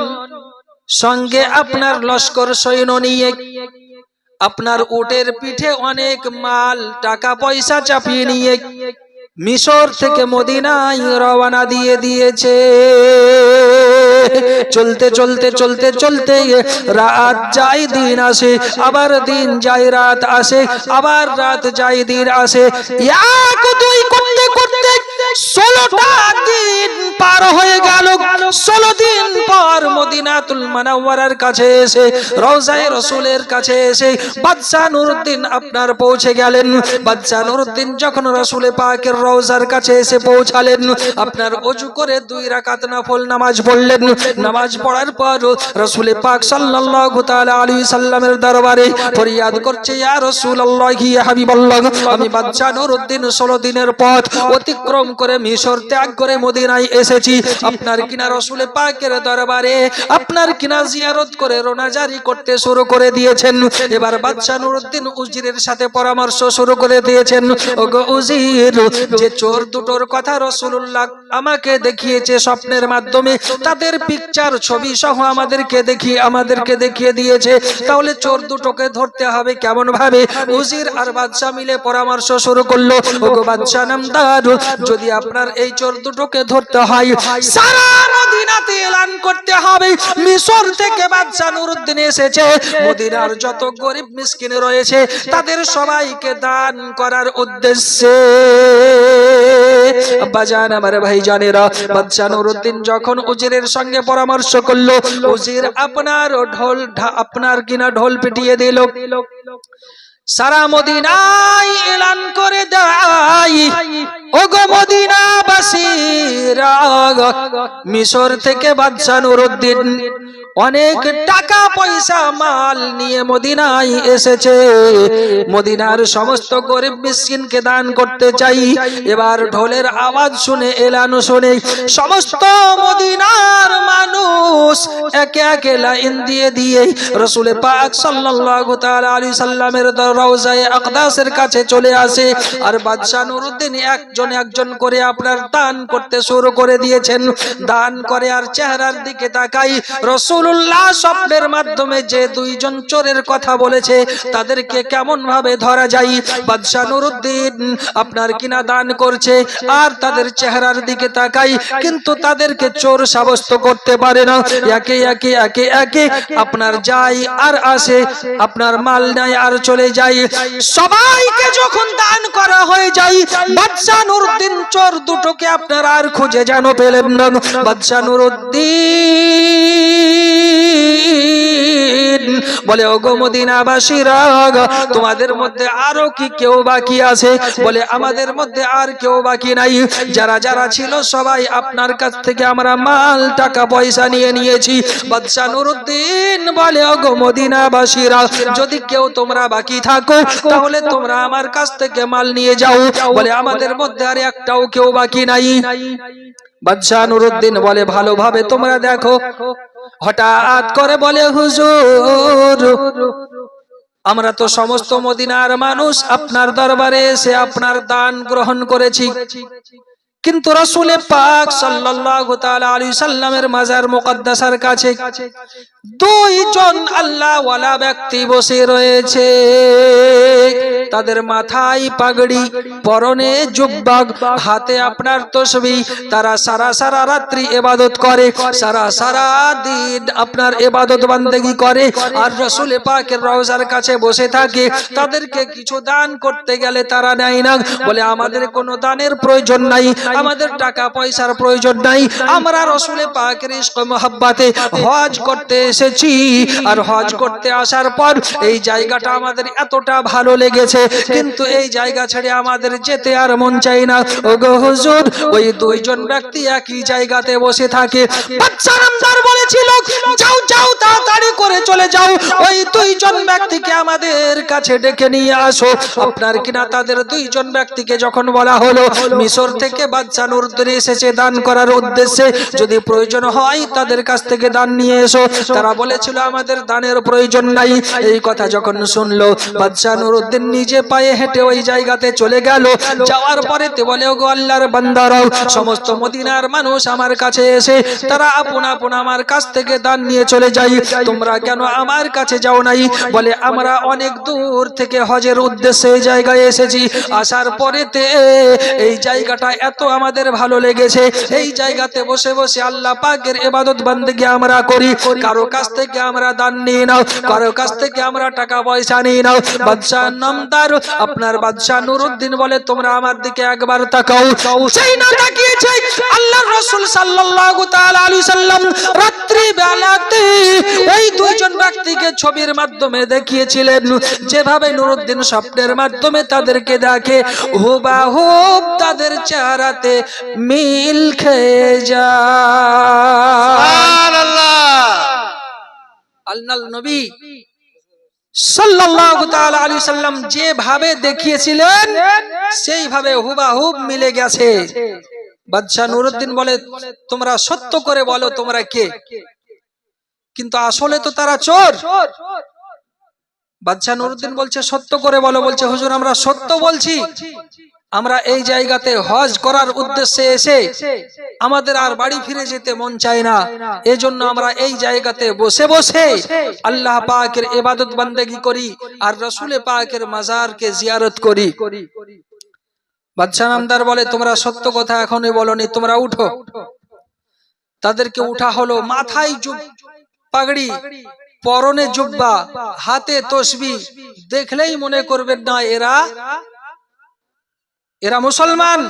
সঙ্গে আপনার লস্কর সৈন্য নিয়ে আপনার উটের পিঠে অনেক মাল টাকা পয়সা চাপিয়ে নিয়ে মিশর থেকে মদিনায় রওনা দিয়ে দিয়েছে। চলতে চলতে চলতে চলতে রাত যায় দিন আসে, আবার দিন যায় রাত আসে, আবার রাত যায় দিন আসে, 1-2 করতে করতে 16টা দিন পার হয়ে গেল। 16 দিন পর মদিনাতুল মুনাওয়ারার কাছে এসে, রওজায়ে রাসূলের কাছে এসে বাদশা নুরউদ্দিন আপনার পৌঁছে গেলেন। বাদশা নুরউদ্দিন যখন রাসূল পাকের রওজার কাছে এসে পৌঁছালেন, আপনার ওযু করে 2 রাকাত নফল নামাজ পড়লেন। নামাজ পড়ার পর রাসূল পাক সাল্লাল্লাহু তাআলা আলাইহি সাল্লামের দরবারে ফরিয়াদ করছে, ইয়া রাসূলুল্লাহ, ইয়া হাবিবাল্লাহ, আমি বাদশা নুরউদ্দিন 16 দিনের পথ অতিক্রম করে মিশর ত্যাগ করে মদিনায় এসেছি। আপনার কিনা রাসূল পাকের দরবারে আপনার কিনা জিয়ারত করে রোনাজারি করতে শুরু করে দিয়েছেন। এবার বাদশা নুরউদ্দিন উজিরের সাথে পরামর্শ শুরু করে দিয়েছেন, ওগো উজির, যে চোর দুটোর কথা রাসূলুল্লাহ আমাকে দেখিয়েছে স্বপ্নের মাধ্যমে, তাদের পিকচার ছবি সহ আমাদেরকে দেখিয়ে দিয়েছে, তাহলে চোর দুটোকে ধরতে হবে কেমন ভাবে? উজির আর বাদশা মিলে পরামর্শ শুরু করলো, ওগো বাদশা নামদার, যদি আপনার এই চোর দুটোকে ধরতে হয়, সারা মদিনাতে এলান করতে হবে মিশর থেকে বাদশা নুরউদ্দিন এসেছে, মদিনার যত গরিব মিসকিন রয়েছে তাদের সবাইকে দান করার উদ্দেশ্যে। বাজান, আমার ভাই জানেরা, বাদশা নুরউদ্দিন যখন উজিরের সঙ্গে পরামর্শ করলো, উজির আপনার ঢোল পিটিয়ে দিল। সারা মদিনায় এলান করে দেয়, ওগো মদিনাবাসীরা, মিশর থেকে বাদশা নুরউদ্দিন অনেক টাকা পয়সা মাল নিয়ে মদিনায় এসেছে, মদিনার সমস্ত গরিব মিসকিনকে দান করতে চাই। এবার ঢোলের আওয়াজ শুনে, এলান শুনে সমস্ত মদিনার মানুষ একে একে লাইন দিয়ে দিয়ে রাসূল পাক সাল্লাল্লাহু তাআলা আলাইহি সাল্লামের রওজায়ে আকদাসের কাছে চলে আসে। আর বাদশা নুরউদ্দিন একজন একজন করে আপনার দান করতে শুরু করে দিয়েছেন। দান করে আর চেহারার দিকে তাকাই, রাসূলুল্লাহ স্বপ্নের মাধ্যমে যে দুইজন চোরের কথা বলেছে তাদেরকে কেমন ভাবে ধরা যায়। বাদশা নুরউদ্দিন আপনার কিনা দান করছে আর তাদের চেহারার দিকে তাকাই, কিন্তু তাদেরকে চোর সাব্যস্ত করতে পারে না। একে একে একে একে আপনার যায় আর আসে, আপনার মাল নেয় আর চলে যায়। সবাইকে যখন দান করা হয়ে যায়, বাদশা নুরউদ্দিন চোর দুটোকে আপনার আর খুঁজে যেন পেলেন না। বাদশা নুরউদ্দিন বলে, ওগো মদিনাবাসীরা, তোমাদের মধ্যে আরো কি কেউ বাকি আছে? বলে, আমাদের মধ্যে আর কেউ বাকি নাই, যারা যারা ছিল সবাই আপনার কাছ থেকে আমরা মাল টাকা পয়সা নিয়ে নিয়েছি। বাদশা নুরউদ্দিন বলে, ওগো মদিনাবাসীরা, যদি কেউ তোমরা বাকি থাকো তাহলে তোমরা আমার কাছ থেকে মাল নিয়ে যাও। বলে, আমাদের মধ্যে আর একটাও কেউ বাকি নাই। বাদশা নুরউদ্দিন বলে, ভালোভাবে তোমরা দেখো। হঠাৎ করে বলে, হুজুর, আমরা তো সমস্ত মদিনার মানুষ আপনার দরবারে এসে আপনার দান গ্রহণ করেছি, কিন্তু রাসূল পাক সাল্লাল্লাহু তাআলা আলাইহি সাল্লামের মাজার মুকদ্দাসার কাছে দুইজন আল্লাহ ওয়ালা ব্যক্তি বসে রয়েছে। তাদের মাথায় পাগড়ি, পরনে জুব্বা, হাতে আপনার তাসবিহ। তারা সারা সারা রাত্রি ইবাদত করে, সারা সারা দিন আপনার ইবাদত বান্দেগি করে আর রাসূল পাকের রওজার কাছে বসে থাকে। তাদেরকে কিছু দান করতে গেলে তারা নেয় না। বলে, আমাদের কোনো দানের প্রয়োজন নাই, আমাদের টাকা পয়সার প্রয়োজন নাই, আমরা রাসূল পাকের ইশক মোহাব্বতে হজ করতে এসেছি। আর হজ করতে আসার পর এই জায়গাটা আমাদের এতটা ভালো লেগেছে, কিন্তু এই জায়গা ছেড়ে আমাদের যেতে আর মন চাই না। ওগো হুজুর, ওই দুইজন ব্যক্তি একই জায়গাতে বসে থাকে। বাদশা নামদার বলেছিল, যাও যাও, তাড়াতাড়ি করে চলে যাও, ওই দুইজন ব্যক্তিকে আমাদের কাছে ডেকে নিয়ে আসো। আপনার কিনা তাদের দুইজন ব্যক্তিকে যখন বলা হলো মিশর থেকে বাদশা নুরউদ্দিন এসেছে দান করার উদ্দেশ্যে, যদি প্রয়োজন হয় তাদের কাছ থেকে দান নিয়ে এসো। তারা বলেছিল আমাদের দানের প্রয়োজন নাই। এই কথা যখন শুনলো, বাদশা নুরউদ্দিন নিজে পায়ে হেঁটে ওই জায়গাতে চলে গেল। যাওয়ার পরে তে বলে, ওগো আল্লাহর বান্দারাও, সমস্ত মদিনার মানুষ আমার কাছে এসে তারা আপন আপন আমার কাছ থেকে দান নিয়ে চলে যায়, তোমরা কেন আমার কাছে যাও নাই? বলে, আমরা অনেক দূর থেকে হজের উদ্দেশ্যে এই জায়গায় এসেছি, আসার পরেতে এই জায়গাটা এত আমাদের ভালো লেগেছে, এই জায়গাতে বসে বসে আল্লাহ পাকের ইবাদত বান্দেগি আমরা করি, কারো কাছ থেকে আমরা দান নিয়ে নাও, কারো কাছ থেকে আমরা টাকা পয়সা নিয়ে নাও। বাদশা নামদার আপনার বাদশা নুরউদ্দিন বলে, তোমরা আমার দিকে একবার তাকাও। সেই না তাকিয়েছে, আল্লাহর রাসূল সাল্লাল্লাহু তাআলা আলাইহি সাল্লাম রাত্রি বেলাতে ওই দুইজন ব্যক্তিকে ছবির মাধ্যমে দেখিয়েছিলেন। যেভাবে নুরউদ্দিন স্বপ্নের মাধ্যমে তাদেরকে দেখে, হুবাহুব তাদের চেহারাতে মিল খেয়ে যায়। সুবহানাল্লাহ। আল্লাহর নবী সাল্লাল্লাহু তাআলা আলাইহি সাল্লাম যেভাবে দেখিয়েছিলেন সেইভাবে হুবাহুব মিলে গেছে। বাদশা নুরউদ্দিন বলে, তোমরা সত্য করে বলো তোমরা কে? কিন্তু আসলে তো তারা চোর। বাদশা নুরউদ্দিন বলছে, সত্য করে বলো। বলছে, হুজুর, আমরা সত্য বলছি, আমরা এই জায়গাতে হজ করার উদ্দেশ্যে এসে আমাদের আর বাড়ি ফিরে যেতে মন চায় না, এজন্য আমরা এই জায়গাতে বসে বসে আল্লাহ পাকের ইবাদত বান্দেগি করি আর রাসূল পাকের মাজারকে জিয়ারত করি। বাদশা নামদার বলে, তোমরা সত্য কথা এখনই বলনি, তোমরা উঠো। তাদেরকে উঠা হলো, মাথায় পাগড়ি, পরনে জুব্বা, হাতে তাসবিহ, দেখলেই মনে করবেন না এরা মুসলমান।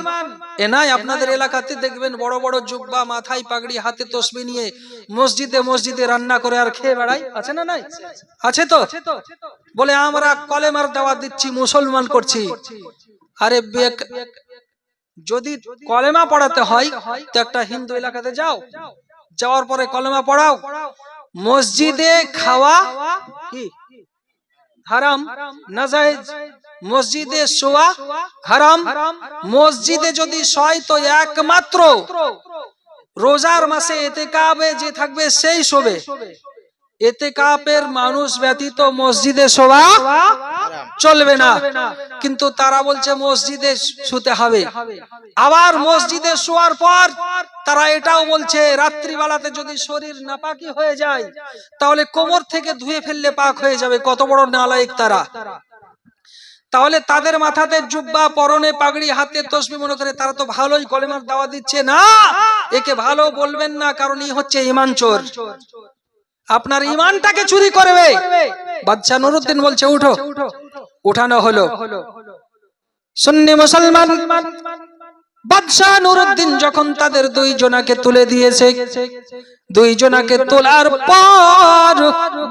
এ নাই আপনাদের এলাকাতে দেখবেন বড় বড় জুব্বা, মাথায় পাগড়ি, হাতে তসবিহ নিয়ে মসজিদে মসজিদে রান্না করে আর খেয়ে বেড়ায়, আছে না নাই? আছে তো। বলে আমরা কলেমার দাওয়াত দিচ্ছি, মুসলমান করছি। আরে যদি কলেমা পড়াতে হয় তো একটা হিন্দু এলাকাতে যাও, যাওয়ার পরে কলেমা পড়াও। মসজিদে খাওয়া কি হারাম, নাজায়েজ। মসজিদে শোয়া হারাম। মসজিদে যদি শোয় তো একমাত্র রোজার মাসে ইতিকাফে যে থাকবে সেই শোবে। ইতিকাফের মানুষ ব্যতীত মসজিদে শোয়া চলবে না। কিন্তু তারা বলছে মসজিদে শুতে হবে। আবার মসজিদে শোয়ার পর তারা এটাও বলছে রাত্রিবেলাতে যদি শরীর নাপাকি হয়ে যায় তাহলে কোমর থেকে ধুয়ে ফেললে পাক হয়ে যাবে। কত বড় নালায়েক তারা! তাহলে তাদের মাথাতে জুব্বা, পরনে পাগড়ি, হাতে তসবিহ মনে করে তারা তো ভালোই কলেমার দাওয়াত দিচ্ছে। না, একে ভালো বলবেন না, কারণ ই হচ্ছে ঈমান চোর। আপনার ঈমানটাকে চুরি করবে। বাদশা নুরউদ্দিন বলছে উঠো। উঠানো হলো। সুন্নি মুসলমান বাদশা নুরউদ্দিন যখন তাদের দুইজনাকে তুলে দিয়েছে, দুইজনাকে তোলার পর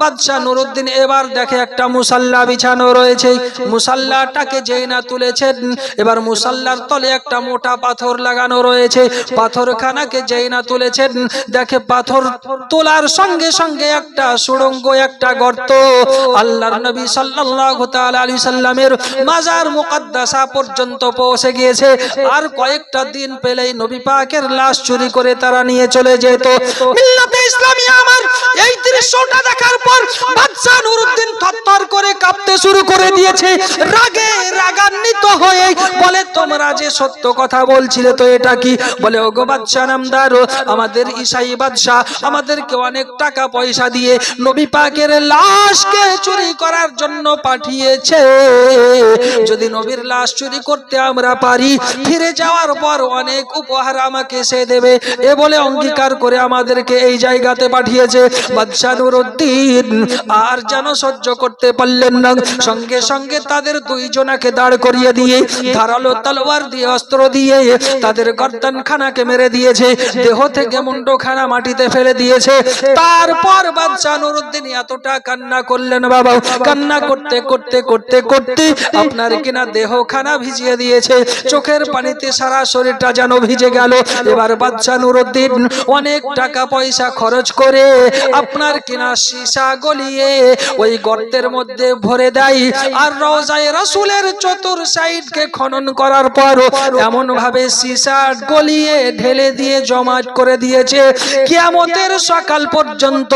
বাদশা নুরউদ্দিন এবার দেখে একটা মুসাল্লা বিছানো রয়েছে। মুসাল্লাটাকে যেই না তুলেছেন, এবার মুসাল্লার তলে একটা মোটা পাথর লাগানো রয়েছে। পাথরখানাকে যেই না তুলেছেন, দেখে পাথর তোলার সঙ্গে সঙ্গে একটা সুড়ঙ্গ, একটা গর্ত। আল্লাহর নবী সাল্লাল্লাহু তাআলা আলাইহি সাল্লামের মাজার মুকদ্দাসা পর্যন্ত পৌঁছে গিয়েছে। আর কয়েকটা দিন পেলেই নবী পাকের লাশ চুরি করে তারা নিয়ে চলে যেত। মিল্লাতে ইসলামিয়া আমার এই দৃশ্যটা দেখার পর বাদশা নুরউদ্দিন থরথর করে কাঁপতে শুরু করে দিয়েছে। রাগে রাগান্বিত হয়ে বলে, তোমরা যে সত্য কথা বলছিলে তো এটা কি? বলে, ওগো বাদশা নামদার, আমাদের ঈসাই বাদশা আমাদেরকে অনেক টাকা পয়সা দিয়ে নবী পাকের লাশকে চুরি করার জন্য পাঠিয়েছে। যদি নবীর লাশ চুরি করতে আমরা পারি, ফিরে যাওয়ার পর অনেক উপহার আমাকে সে দেবে। এ বলে অঙ্গীকার করে আমাদেরকে এই জায়গাতে পাঠিয়েছে। বাদশা নুরউদ্দিন আর যেন সহ্য করতে পারলেন না, সঙ্গে সঙ্গে তাদের দুইজনাকে দাঁড় করিয়ে দিয়ে ধারালো তলোয়ার দিয়ে, অস্ত্র দিয়ে তাদের গর্দানখানাকে মেরে দিয়েছে। দেহ থেকে মুন্ডখানা মাটিতে ফেলে দিয়েছে। তারপর বাদশা নুরউদ্দিন এতটা কান্না করলেন, বাবা, কান্না করতে করতে করতে করতে আপনার কিনা দেহখানা ভিজিয়ে দিয়েছে। চোখের পানিতে সারা শরীরটা যেন ভিজে গেল। এবার বাদশা নুরউদ্দিন অনেক টাকা পয়সা খরচ করে আপনার কিনা সীসা গলিয়ে ওই গর্তের মধ্যে ভরে দেয়। আর রওজায়ে রাসূলের চতুর সাইডকে খনন করার পর এমন ভাবে সীসা গলিয়ে ঢেলে দিয়ে জমাট করে দিয়েছে, কিয়ামতের সকাল পর্যন্ত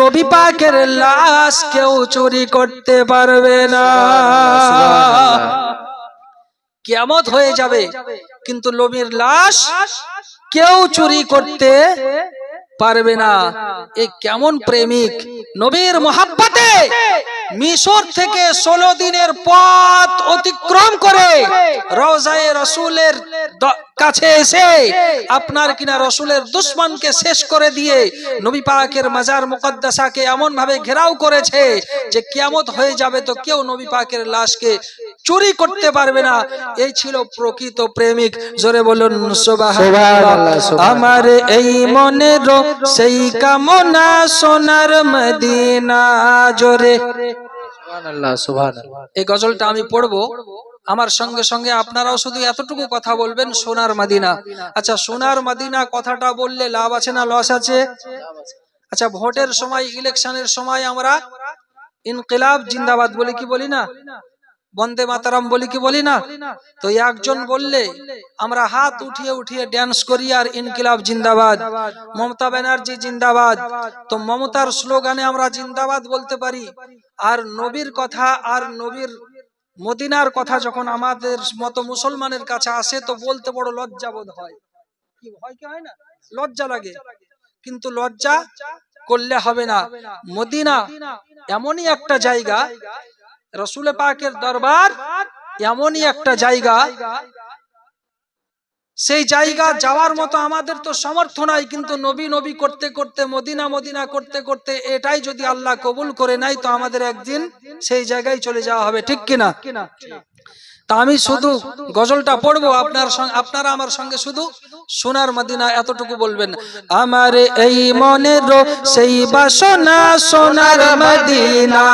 নবী পাকের লাশ কেউ চুরি করতে পারবে না। কিয়ামত হয়ে যাবে কিন্তু নবীর লাশ কেউ চুরি করতে পারবে না। এ কেমন প্রেমিক! নবীর মোহাব্বতে মিশর থেকে 16 দিনের পথ অতিক্রম করে রওজায়ে রাসূলের কাছে এসে আপনার কিনা রাসূলের দুশমনকে শেষ করে দিয়ে নবী পাকের মাজার মুকদ্দাসাকে এমন ভাবে ঘেরাও করেছে যে কিয়ামত হয়ে যাবে তো কেউ নবী পাকের লাশকে চুরি করতে পারবে না। এই ছিল প্রকৃত প্রেমিক। জোরে বলুন সুবহানাল্লাহ। আমার এই মনের সেই কামনা সোনার মদিনা। জোরে সুবহানাল্লাহ, সুবহানাল্লাহ। এই গজলটা আমি পড়বো, আমার সঙ্গে সঙ্গে আপনারাও শুধু এতটুকু কথা বলবেন, সোনার মদিনা। আচ্ছা, সোনার মদিনা কথাটা বললে লাভ আছে না লস আছে? আচ্ছা, ভোটের সময়, ইলেকশনের সময় আমরা ইনকিলাব জিন্দাবাদ বলি কি বলি না? বন্দে মাতারাম বলি কি বলি না? তো একজন বললে আমরা হাত উঠিয়ে উঠিয়ে ড্যান্স করি আর ইনকিলাব জিন্দাবাদ, মমতা ব্যানার্জি জিন্দাবাদ। তো মমতার স্লোগানে আমরা জিন্দাবাদ বলতে পারি, আর নবীর কথা আর নবীর মদিনার কথা যখন আমাদের মতো মুসলমানের কাছে আসে তো বলতে বড় লজ্জা বোধ হয়। কি হয় কি হয় না? লজ্জা লাগে। কিন্তু লজ্জা করলে হবে না। মদিনা এমনই একটা জায়গা, রাসূল পাকের দরবার এমনই একটা জায়গা, সেই জায়গা যাওয়ার মতো আমাদের তো সামর্থ্য নাই, কিন্তু নবী নবী করতে করতে, মদিনা মদিনা করতে করতে এটাই যদি আল্লাহ কবুল করে নাই তো আমাদের একদিন সেই জায়গায় চলে যাওয়া হবে, ঠিক কিনা? তা আমি শুধু গজলটা পড়বো, আপনারা আমার সঙ্গে শুধু সোনার মদিনা এতটুকু বলবেন। আমার এই মনের সেই বাসনা সোনার মদিনা,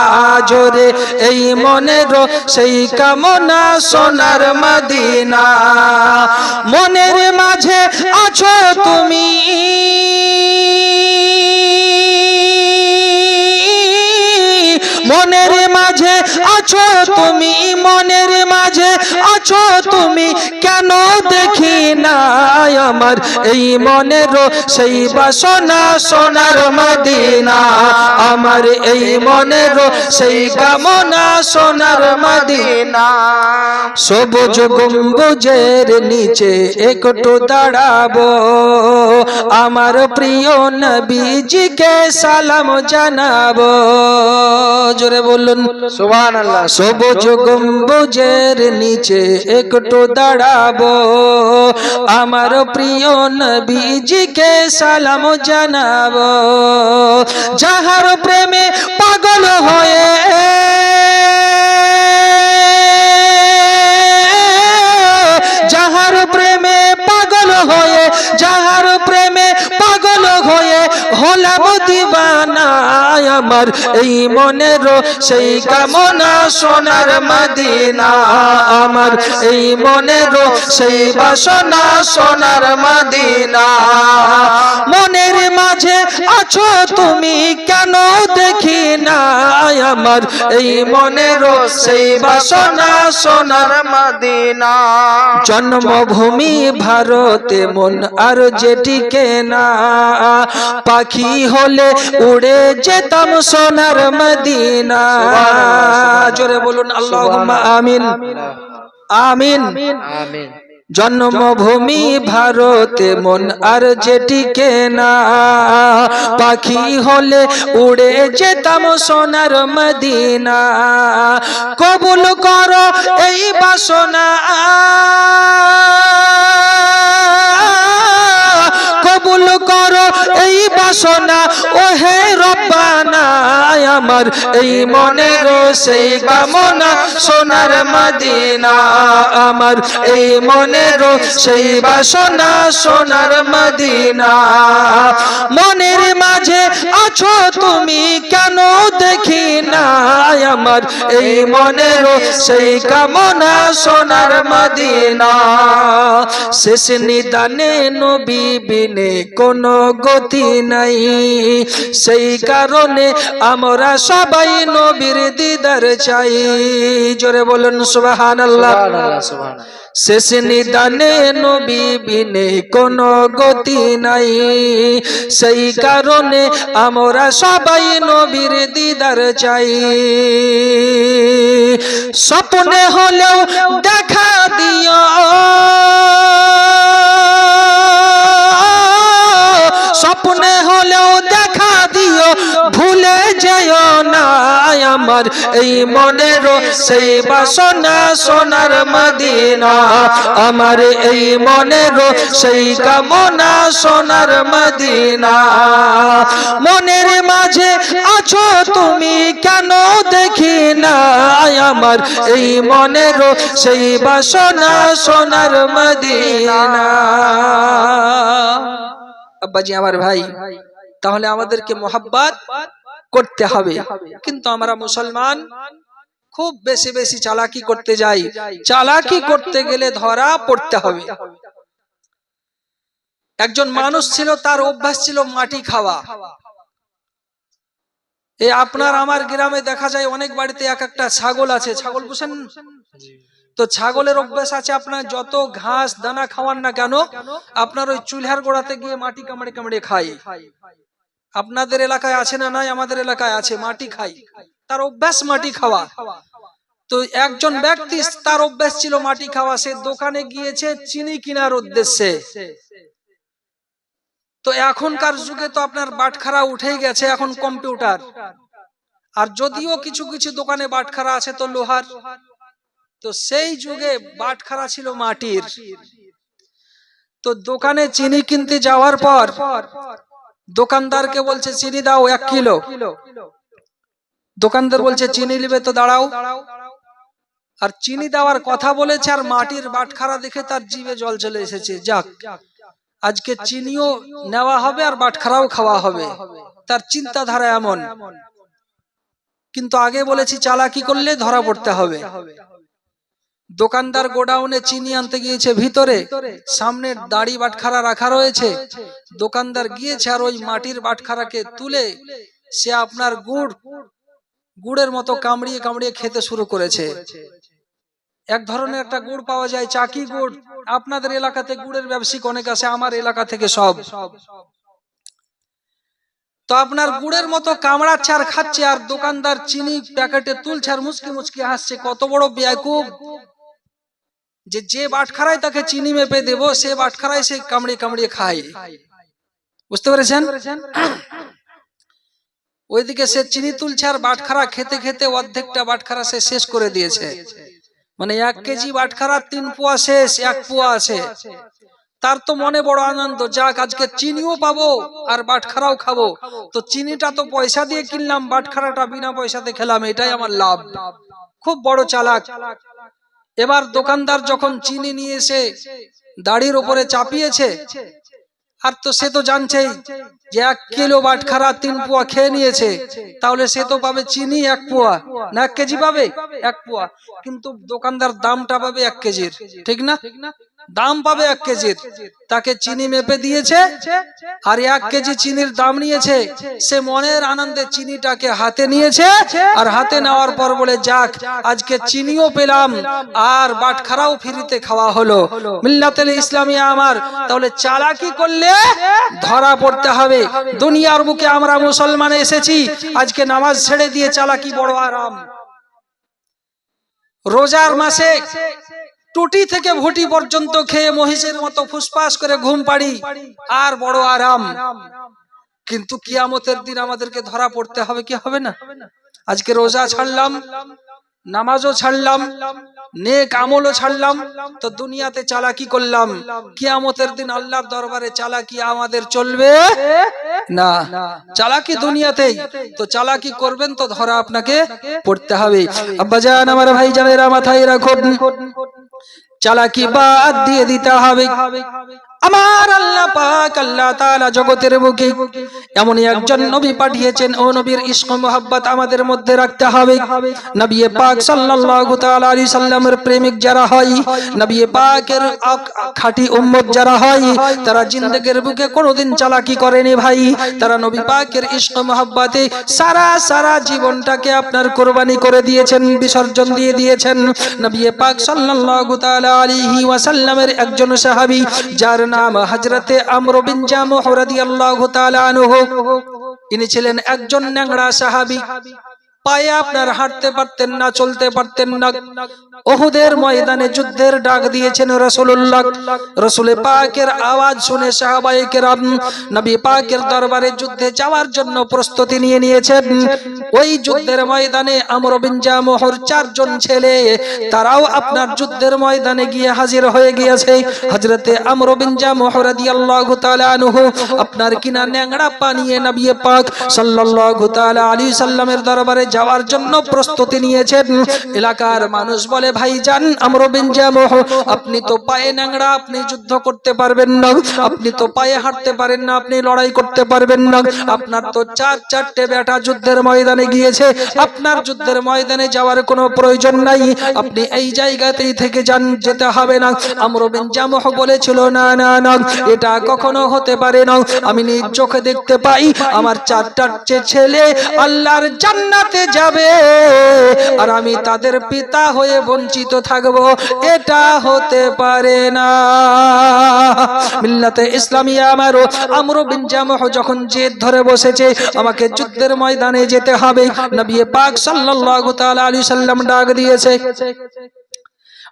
জোরে এই মনের সেই কামনা সোনার মদিনা। মনের মাঝে আছো তুমি, মনের মাঝে আছো তুমি, মনের মাঝে আছো তুমি, কেন দেখি না আমার এই মনের সেই বাসনা সোনার মদিনা। আমার এই মনের সেই কামনা সোনার মদিনা। সবুজ গম্বুজের নিচে একটু দাঁড়াবো, আমার প্রিয় নবীজিকে সালাম জানাবো। জোরে বলুন সুবহানাল্লাহ। সবুজ গম্বুজের নিচে একটু দাঁড়াবো, আমার প্রিয় নবীজিকে সালাম জানাবো। যাহার প্রেমে পাগল হয়ে, যাহার প্রেমে পাগল হয়ে, যাহার প্রেমে পাগল হয়ে হলাম দিবানা, আমার এই মনের সেই কামনা সোনার মদিনা। আমার এই মনের সেই বাসনা সোনার মদিনা। মনের মাঝে আছো তুমি, কেন দেখি না আমার এই মনের সেই বাসনা সোনার মদিনা। জন্মভূমি ভারতে মন আর যেটিকে না, পাখি হলে উড়ে যেতাম সোনার মদিনা। জোরে বলুন আল্লাহুম্মা আমিন আমিন আমিন। জন্মভূমি ভারতে মন আর যেটিকে না, পাখি হলে উড়ে যেতাম সোনার মদিনা। কবুল করো এই বাসনা, কবুল করো এই বাসনা, ওহে রব্বানা। আমার এই মনের সেই কামনা সোনার মদিনা। আমার এই মনের সেই বাসনা সোনার মদিনা। মনের মাঝে আছো তুমি, কেন দেখি না আমার এই মনের সেই কামনা সোনার মদিনা। শেষ নিদানে নবী বিনে কোনো গতি নাই, সেই কারণে আমরা সবাই নবীর দিদার চাই। জোরে বলুন সুবহানাল্লাহ। শেষ নিদানে নবী বিনে কোনো গতি নাই, সেই কারণে আমরা সবাই নবীর দিদার চাই। স্বপ্নে হলেও দেখা দিও, স্বপ্নে হলেও দেখা দিও, ভুলে যেও না আমার এই মনের সেই বাসনা সোনার মদিনা। আমার এই মনের সেই কামনা সোনার মদিনা। মনের মাঝে আছো তুমি, কেন দেখি না আমার এই মনের সেই বাসনা সোনার মদিনা। আব্বাজি আমার ভাই, তাহলে আমাদেরকে মোহাব্বত করতে হবে, কিন্তু আমরা মুসলমান খুব বেশি বেশি চালাকি করতে যাই। চালাকি করতে গেলে ধরা পড়তে হবে। একজন মানুষ ছিল, তার অভ্যাস ছিল মাটি খাওয়া। এই আপনার আমার গ্রামে দেখা যায় অনেক বাড়িতে এক একটা ছাগল আছে, ছাগল বুঝেন তো, ছাগলের অভ্যাস আছে আপনার যত ঘাস দানা খাওয়ান না কেন, আপনার ওই চুলহার গোড়াতে গিয়ে মাটি কামড়ে কামড়ে খায়। আপনাদের এলাকায় আছে না? নাই, আমাদের এলাকায় আছে, মাটি খাই, তার অভ্যাস মাটি খাওয়া। তো একজন ব্যক্তি, তার অভ্যাস ছিল মাটি খাওয়া, সে দোকানে গিয়েছে চিনি কেনার উদ্দেশ্যে। তো এখনকার যুগে তো আপনার বাটখারা উঠেই গেছে, এখন কম্পিউটার। আর যদিও কিছু কিছু দোকানে বাটখারা আছে তো লোহার, তো সেই যুগে বাটখারা ছিল মাটির। তো দোকানে চিনি কিনতে যাওয়ার পর দোকানদারকে বলছে চিনি দাও 1 কিলো। দোকানদার বলছে চিনি নিবে তো দাঁড়াও, আর চিনি দেওয়ার কথা বলেছে, আর মাটির বাটখারা দেখে তার জিভে জল চলে এসেছে। যাক, আজকে চিনিও নেওয়া হবে আর বাটখারাও খাওয়া হবে, তার চিন্তাধারা এমন। কিন্তু আগে বলেছি চালাকি করলে ধরা পড়তে হবে। দোকানদার গোডাউনে চিনি আনতে গিয়েছে, ভিতরে সামনে দাড়ি বাটখারা রাখা রয়েছে। দোকানদার গিয়েছে আর ওই মাটির বাটখারাকে তুলে সে আপনার গুড়ের মতো কামড়িয়ে কামড়িয়ে খেতে শুরু করেছে। এক ধরনের একটা গুড় পাওয়া যায়, চাকি গুড়। আপনাদের এলাকাতে গুড়ের ব্যবসায়িক অনেক আছে, আমার এলাকা থেকে সব। তো আপনার গুড়ের মতো কামড়াচ্ছে আর খাচ্ছে, আর দোকানদার চিনি প্যাকেটে তুলছে আর মুচকি মুচকি হাসছে। কত বড় বেয়াকুব যে বাটখারায় তাকে চিনি মেপে দেব, সে বাটখারায় সে কামড়িয়ে কামড়িয়ে খায়। বুঝতে পেরেছেন? ওইদিকে সে চিনি তুলছে আর বাটখারা খেতে খেতে অর্ধেকটা বাটখারা সে শেষ করে দিয়েছে। মানে 1 কেজি বাটখারা 3 পোয়া শেষ, 1 পোয়া আছে। তার তো মনে বড় আনন্দ, যাক আজকে চিনিও পাবো আর বাটখারাও খাবো। তো চিনিটা তো পয়সা দিয়ে কিনলাম, বাটখারাটা বিনা পয়সাতে খেলাম, এটাই আমার লাভ। খুব বড় চালাক। এবার দোকানদার যখন চিনি নিয়ে এসে দাড়ির উপরে চাপিয়েছে, আর তো সে তো জানছেই যে 1 কিলো বাটখারা 3 পোয়া খেয়ে নিয়েছে, তাহলে সে তো পাবে চিনি 1 পোয়া, না 1 কেজি পাবে? 1 পোয়া। কিন্তু দোকানদার দামটা পাবে 1 কেজির, ঠিক না? দাম পাবে 1 কেজির। তাকে চিনি মেপে দিয়েছে আর 1 কেজি চিনির দাম নিয়েছে। সে মনের আনন্দে চিনিটাকে হাতে নিয়েছে, আর হাতে নেওয়ার পর বলে, যাক আজকে চিনিও পেলাম আর বাটখারাও ফ্রিতে খাওয়া হলো। মিল্লাতুল ইসলামিয়া আমার, তাহলে চালাকি করলে ধরা পড়তে হবে। দুনিয়ার বুকে আমরা মুসলমান এসেছি, আজকে নামাজ ছেড়ে দিয়ে চালাকি বড় আরাম। রোজার মাসে টুটি থেকে ভুটি পর্যন্ত খেয়ে মহিষের মতো ফুসফাস করে ঘুম পাড়ি, আর বড় আরাম। কিন্তু কিয়ামতের দিন আমাদেরকে ধরা পড়তে হবে, কি হবে না? আজকে রোজা ছাড়লাম, নামাজও ছাড়লাম, নেক আমলও ছাড়লাম, তো দুনিয়াতে চালাকি করলাম। কিয়ামতের দিন আল্লাহর দরবারে চালাকি আমাদের চলবে না। চালাকি দুনিয়াতেই, তো চালাকি করবেন তো ধরা আপনাকে পড়তে হবে। আব্বাজান আমার ভাই জানেরা মাথায় রাখুন, চালাকি বাদ দিয়ে দিতে হবে। আমার আল্লাহ পাক আল্লাহ তাআলা জগতের বুকে এমনই একজন নবী পাঠিয়েছেন, ও নবীর ইশক মোহাব্বত আমাদের মধ্যে রাখতে হবে। নবী পাক সাল্লাল্লাহু তাআলা আলাইহি সাল্লামের প্রেমিক যারা হয়, নবী পাকের খাঁটি উম্মত যারা হয়, তারা জিন্দেগির বুকে কোনোদিন চালাকি করেনি ভাই। তারা নবী পাকের ইশক মোহাব্বতে সারা জীবনটাকে আপনার কুরবানি করে দিয়েছেন, বিসর্জন দিয়ে দিয়েছেন। নবী পাক সাল্লাল্লাহু তাআলা আলাইহি ওয়াসাল্লামের একজন সাহাবী, যার নাম হযরতে আমর বিন জামুহ রাদিয়াল্লাহু তাআলা আনহু। ইনি ছিলেন একজন ন্যাংড়া সাহাবী, পায়ে আপনার হাঁটতে পারতেন না, চলতে পারতেন না। উহুদের ময়দানে যুদ্ধের ডাক দিয়েছেন রাসূলুল্লাহ। রাসূল পাকের আওয়াজ শুনে সাহাবায়ে কেরাম নবী পাকের দরবারে যুদ্ধে যাওয়ার জন্য প্রস্তুতি নিয়ে নিয়েছেন। ওই যুদ্ধের ময়দানে আমর বিন জামুহর 4 জন ছেলে, তারাও আপনার যুদ্ধের ময়দানে গিয়ে হাজির হয়ে গিয়েছে। হযরতে আমর বিন জামুহ রাদিয়াল্লাহু তাআলা আনহু আপনার কিনা ন্যাংড়া পানিয়ে নবী পাক সাল্লাল্লাহু তাআলা আলাইহি সাল্লামের দরবারে যাওয়ার জন্য প্রস্তুতি নিয়েছেন। এলাকার মানুষ বলে, ভাইজান আমর বিন জামুহ, আপনি তো পায়ে ন্যাংড়া, আপনি যুদ্ধ করতে পারবেন না, আপনি তো পায়ে হাঁটতে পারেন না, আপনি লড়াই করতে পারবেন না, আপনার তো 4 বেটা যুদ্ধের ময়দানে গিয়েছে, আপনার যুদ্ধের ময়দানে যাওয়ার কোনো প্রয়োজন নাই, আপনি এই জায়গাতেই থেকে যান, যেতে হবে না। আমর বিন জামুহ বলেছিল, না না না, এটা কখনো হতে পারে না। আমি নিজ চোখে দেখতে পাই আমার 4টা ছেলে আল্লাহর জান্নাতে যাবে, আর আমি তাদের পিতা হয়ে বঞ্চিত থাকব, এটা হতে পারে না। মিল্লাতে ইসলামিয়া আমারও আমর বিন জামুহ যখন জেদ ধরে বসেছে, আমাকে যুদ্ধের ময়দানে যেতে হবে, নবী পাক সাল্লাল্লাহু তাআলা আলাইহি সাল্লাম ডাক দিয়েছে,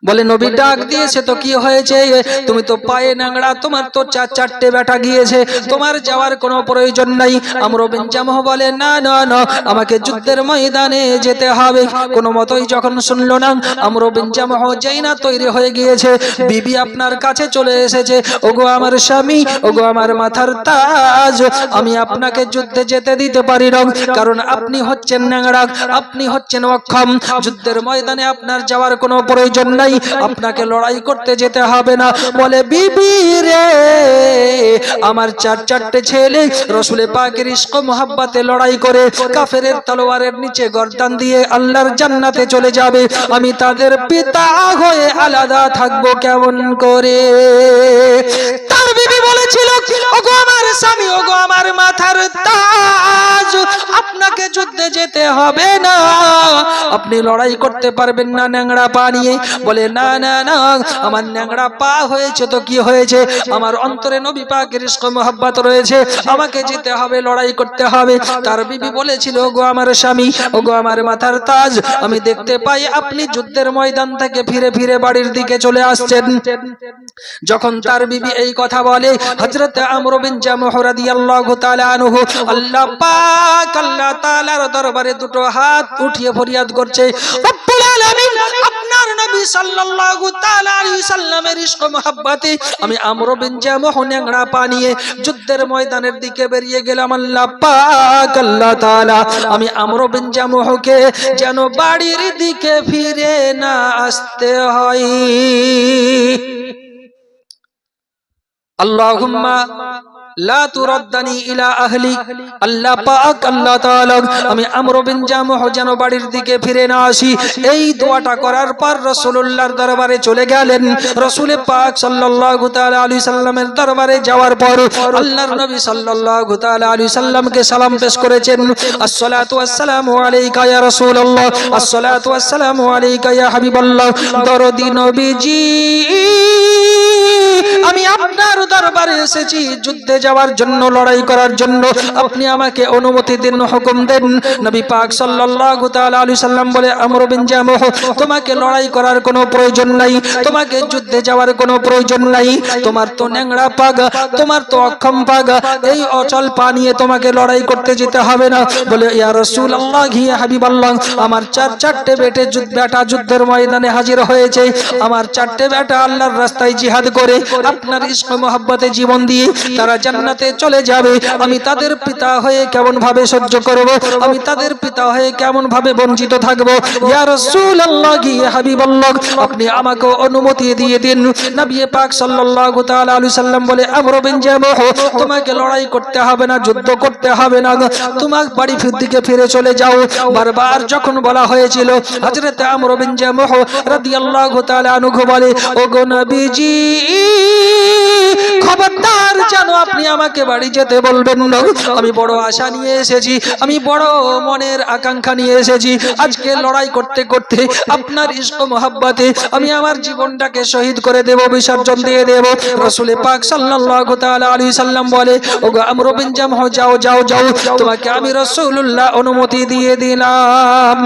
বলে নবী ডাক দিয়েছে তো কি হয়েছে, তুমি তো পায়ে ন্যাংড়া, তোমার তো চারটে বেটা গিয়েছে, তোমার যাওয়ার কোনো প্রয়োজন নাই। আমরু বিন জামহ বলে না না না, আমাকে যুদ্ধের ময়দানে যেতে হবে। কোনো মতোই যখন শুনলো না, আমরু বিন জামহ যেই না তৈরি হয়ে গিয়েছে, বিবি আপনার কাছে চলে এসেছে, ওগো আমার স্বামী, ওগো আমার মাথার তাজ, আমি আপনাকে যুদ্ধে যেতে দিতে পারি না, কারণ আপনি হচ্ছেন ন্যাংড়া, আপনি হচ্ছেন অক্ষম, যুদ্ধের ময়দানে আপনার যাওয়ার কোনো প্রয়োজন নাই, আপনাকে লড়াই করতে যেতে হবে না। বলে বিবি রে, আমার চারটে ছেলে রাসূলে পাকের ইশক মোহাব্বতে লড়াই করে কাফেরের তলোয়ারের নিচে গর্দান দিয়ে আল্লাহর জান্নাতে চলে যাবে, আমি তাদের পিতা হয়ে আলাদা থাকবো কেমন করে? তার বিবি বলেছিল, ওগো আমার স্বামী, ওগো আমার মাথার তাজ, আপনাকে যুদ্ধে যেতে হবে না, আপনি লড়াই করতে পারবেন না ন্যাংড়া পা নিয়ে। বলে না না না, আমার ন্যাংড়া পা হয়েছে তো কি হয়েছে, আমার অন্তরে নবী পাকের ইশক মোহাব্বত রয়েছে, আমাকে যেতে হবে, লড়াই করতে হবে। তার বিবি বলেছিল, ওগো আমার স্বামী, ওগো আমার মাথার তাজ, আমি দেখতে পাই আপনি যুদ্ধের ময়দান থেকে ফিরে ফিরে বাড়ির দিকে চলে আসছেন। যখন তার বিবি এই কথা বলে, হযরত আমরু বিন জামহ রাদিয়াল্লাহু তাআলা আনহু আল্লাহ পাক আল্লাহ তাআলার দরবারে দুটো হাত উঠিয়ে ফরিয়াদ করছে, রব্বুল আলামিন, আপনার নবী সাল্লাল্লাহু তাআলা আলাইহি সাল্লামের ইশক মোহাব্বতে আমি আমরু বিন জামহ ন্যাংড়া পা নিয়ে যুদ্ধের ময়দানের দিকে বেরিয়ে গেলাম, আল্লাহ পাক আল্লাহ তাআলা আমি আমরু বিন জামহকে যেন বাড়ির দিকে ফিরে না আসতে হয়। আল্লাহুম্মা লা তুরাদ্দানি ইলা আহলি, আল্লাহ পাক আল্লাহ তাআলা আমি আমরু বিন জামহ যেন বাড়ির দিকে ফিরে না আসি। এই দোয়াটা করার পর রাসূলুল্লাহর দরবারে চলে গেলেন। রাসূল পাক সাল্লাল্লাহু তাআলা আলাইহি সাল্লামের দরবারে যাওয়ার পর আল্লাহর নবী সাল্লাল্লাহু তাআলা আলাইহি সাল্লামকে সালাম পেশ করেছেন, আসসালাতু ওয়াসসালামু আলাইকা ইয়া রাসূলুল্লাহ, আসসালাতু ওয়াসসালামু আলাইকা ইয়া হাবিবাল্লাহ। দরদি নবীজি, আমি আপনার দরবারে এসেছি যুদ্ধে যাওয়ার জন্য, লড়াই করার জন্য, আপনি আমাকে অনুমতি দিন, হুকুম দেন। নবী পাক সাল্লাল্লাহু তাআলা আলাইহি সাল্লাম বলে, আমরু বিন জামহ, তোমাকে লড়াই করার কোনো প্রয়োজন নাই, তোমাকে যুদ্ধে যাওয়ার কোনো প্রয়োজন নাই, তোমার তো ন্যাংড়া পাগ, তোমার তো অক্ষম পাগ, এই অচল পা নিয়ে তোমাকে লড়াই করতে যেতে হবে না। বলে, ইয়া রাসূলুল্লাহ, ইয়া হাবিবাল্লাহ, আমার চারটে বেটা যুদ্ধের ময়দানে হাজির হয়েছে, আমার চারটে বেটা আল্লাহর রাস্তায় জিহাদ করে আপনার ইশক মোহাব্বতে জীবন দিয়ে তারা জান্নাতে চলে যাবে, আমি তাদের পিতা হয়ে কেমন ভাবে সহ্য করব, আমি তাদের পিতা হয়ে কেমন ভাবে বঞ্চিত থাকব? ইয়া রাসূলুল্লাহ, ইয়া হাবিবাল্লাহ, আপনি আমাকে অনুমতি দিয়ে দিন। নবী পাক সাল্লাল্লাহু তাআলা আলাইহি সাল্লাম বলে, আমরু বিন জামহ, তোমাকে লড়াই করতে হবে না, যুদ্ধ করতে হবে না, তোমার বাড়ি দিকে ফিরে চলে যাও। বারবার যখন বলা হয়েছিল, হযরত আমরু বিন জামহ রাদিয়াল্লাহু তাআলা আনহু বলে, ওগো নবীজি, খবরদার যেন আপনি আমাকে বাড়ি যেতে বলবেন না, আমি বড় আশা নিয়ে এসেছি, আমি বড় মনের আকাঙ্ক্ষা নিয়ে এসেছি, আজকে লড়াই করতে করতে আপনার ইশক মোহাব্বতে আমি আমার জীবনটাকে শহীদ করে দেব, বিসর্জন দিয়ে দেব। রাসূল পাক সাল্লাল্লাহু তাআলা আলাইহি সাল্লাম বলে, ওগো আমরু বিন জামহ, যাও যাও যাও, তোমাকে আমি রাসূলুল্লাহ অনুমতি দিয়ে দিলাম।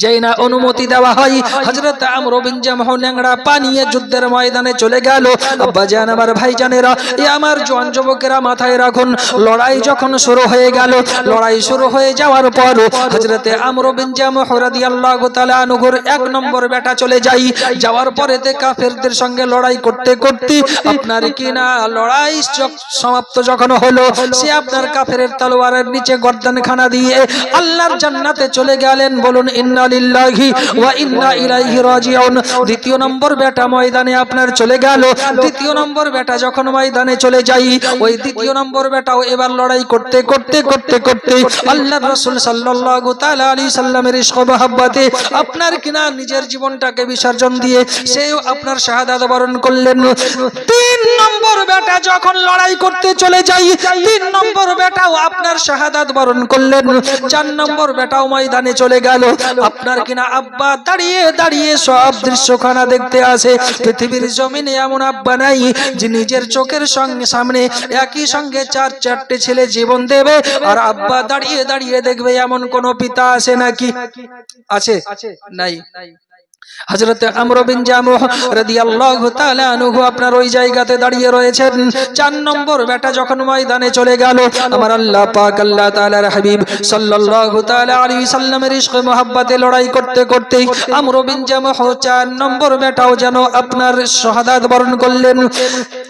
যেই না অনুমতি দেওয়া হয়, হযরত আমরু বিন জামহ ন্যাংড়া পা নিয়ে যুদ্ধের ময়দানে চলে গেল। আব্বা জান, আমার ভাইজানেরা, এই আমার জওয়ান যুবকেরা, মাথায় রাখুন, লড়াই যখন শুরু হয়ে গেল, লড়াই শুরু হয়ে যাওয়ার পর হযরত আমরু বিন জামহ রাদিয়াল্লাহু তাআলা আনহুর এক নম্বর বেটা চলে যায়। যাওয়ার পরেতে কাফেরদের সঙ্গে লড়াই করতে করতে আপনার কিনা লড়াই সমাপ্ত যখন হলো, সে আপনার কাফেরের তলোয়ারের নিচে গর্দানখানা দিয়ে আল্লাহর জান্নাতে চলে গেলেন। বলুন ইন্না লিল্লাহি ওয়া ইন্না ইলাইহি রাজিউন। দ্বিতীয় নম্বর বেটা ময়দানে আপনার চলে গেল। দ্বিতীয় নম্বর বেটা যখন ময়দানে চলে যাই, ওই দ্বিতীয় নম্বর বেটাও এবার লড়াই করতে করতে করতে করতে আল্লাহর রাসূল সাল্লাল্লাহু তাআলা আলাইহি সাল্লামের ইশক মোহাব্বতে আপনার কিনা নিজের জীবনটাকে বিসর্জন দিয়ে সেও আপনার শাহাদাত বরণ করলেন। তিন নম্বর বেটা যখন লড়াই করতে চলে যাই, তিন নম্বর বেটাও আপনার শাহাদাত বরণ করলেন। চার নম্বর বেটাও ময়দানে চলে গেল। আপনার কিনা আব্বা দাঁড়িয়ে দাঁড়িয়ে সব দৃশ্যখানা দেখতে আসে। পৃথিবীর জমিনে এমন আব্বা নাই যে নিজের চোখের সঙ্গে সামনে একই সঙ্গে চারটে ছেলে জীবন দেবে আর আব্বা দাঁড়িয়ে দাঁড়িয়ে দেখবে, এমন কোন পিতা আছে নাকি? আছে? নাই। হযরত আমর বিন জামুহ রাদিয়াল্লাহু তাআলা আনহু আপনার ওই জায়গাতে দাঁড়িয়ে রয়েছেন। 4 নম্বর বেটা যখন ময়দানে চলে গেল, আমার আল্লাহ পাক আল্লাহ তাআলার হাবিব সাল্লাল্লাহু তাআলা আলাইহি সাল্লামের ইশকে মহব্বতে লড়াই করতে করতে আমর বিন জামুহ 4 নম্বর বেটাও যেন আপনার শাহাদাত বরণ করলেন।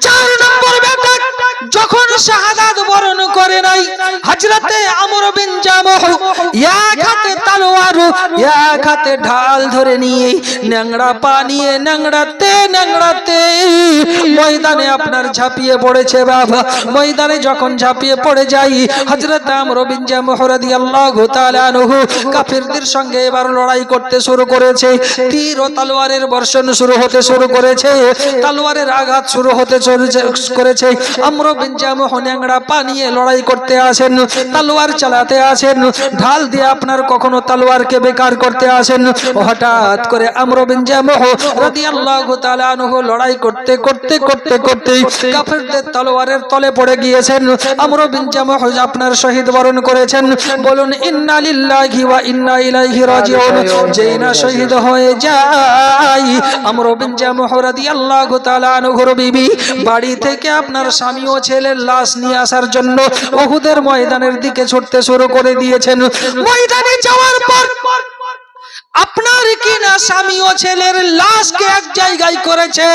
4 নম্বর বেটা যখন শাহাদাত বরণ করে নাই, হযরতে আমর বিন জামুহ এক হাতে তলোয়ার এক হাতে ঢাল ধরে নিয়ে ন্যাংড়া পা নিয়ে ন্যাংড়াতে ন্যাংড়াতে ময়দানে আপনার ঝাঁপিয়ে পড়েছে। বাবা, ময়দানে যখন ঝাঁপিয়ে পড়ে যাই, হযরত আমর বিন জামুহ রাদিয়াল্লাহু তাআলা আনহু কাফিরদের সঙ্গে এবার লড়াই করতে শুরু করেছে। তীর ও তলোয়ারের বর্ষণ শুরু হতে শুরু করেছে, তলোয়ারের আঘাত শুরু হতে করেছে। আমর বিন জামুহ ন্যাংড়া পা নিয়ে লড়াই করতে আসেন, তলোয়ার চালাতে আসেন, ঢাল দিয়ে আপনার কখনো তলোয়ারকে বেকার করতে আসেন। হঠাৎ করে আমর বিন জামুহ রাদিয়াল্লাহু তাআলা আনহু লড়াই করতে করতে করতে করতে কাফিরদের তলোয়ারের তলে পড়ে গিয়েছেন। আমর বিন জামুহ আপনার শহীদ বরণ করেছেন। বলুন ইন্না লিল্লাহি ওয়া ইন্না ইলাইহি রাজিউন। যেই না শহীদ হয়ে যায়, আমর বিন জামুহ রাদিয়াল্লাহু তাআলা আনহুর বিবি বাড়ি থেকে আপনার স্বামী ও ছেলের লাশ নিয়ে আসার জন্য উহুদের ময়দানের দিকে ছুটতে শুরু করে দিয়েছেন। ময়দানে যাওয়ার পর আপনার কিনা স্বামী ও ছেলের লাশকে এক জায়গায় করেছে।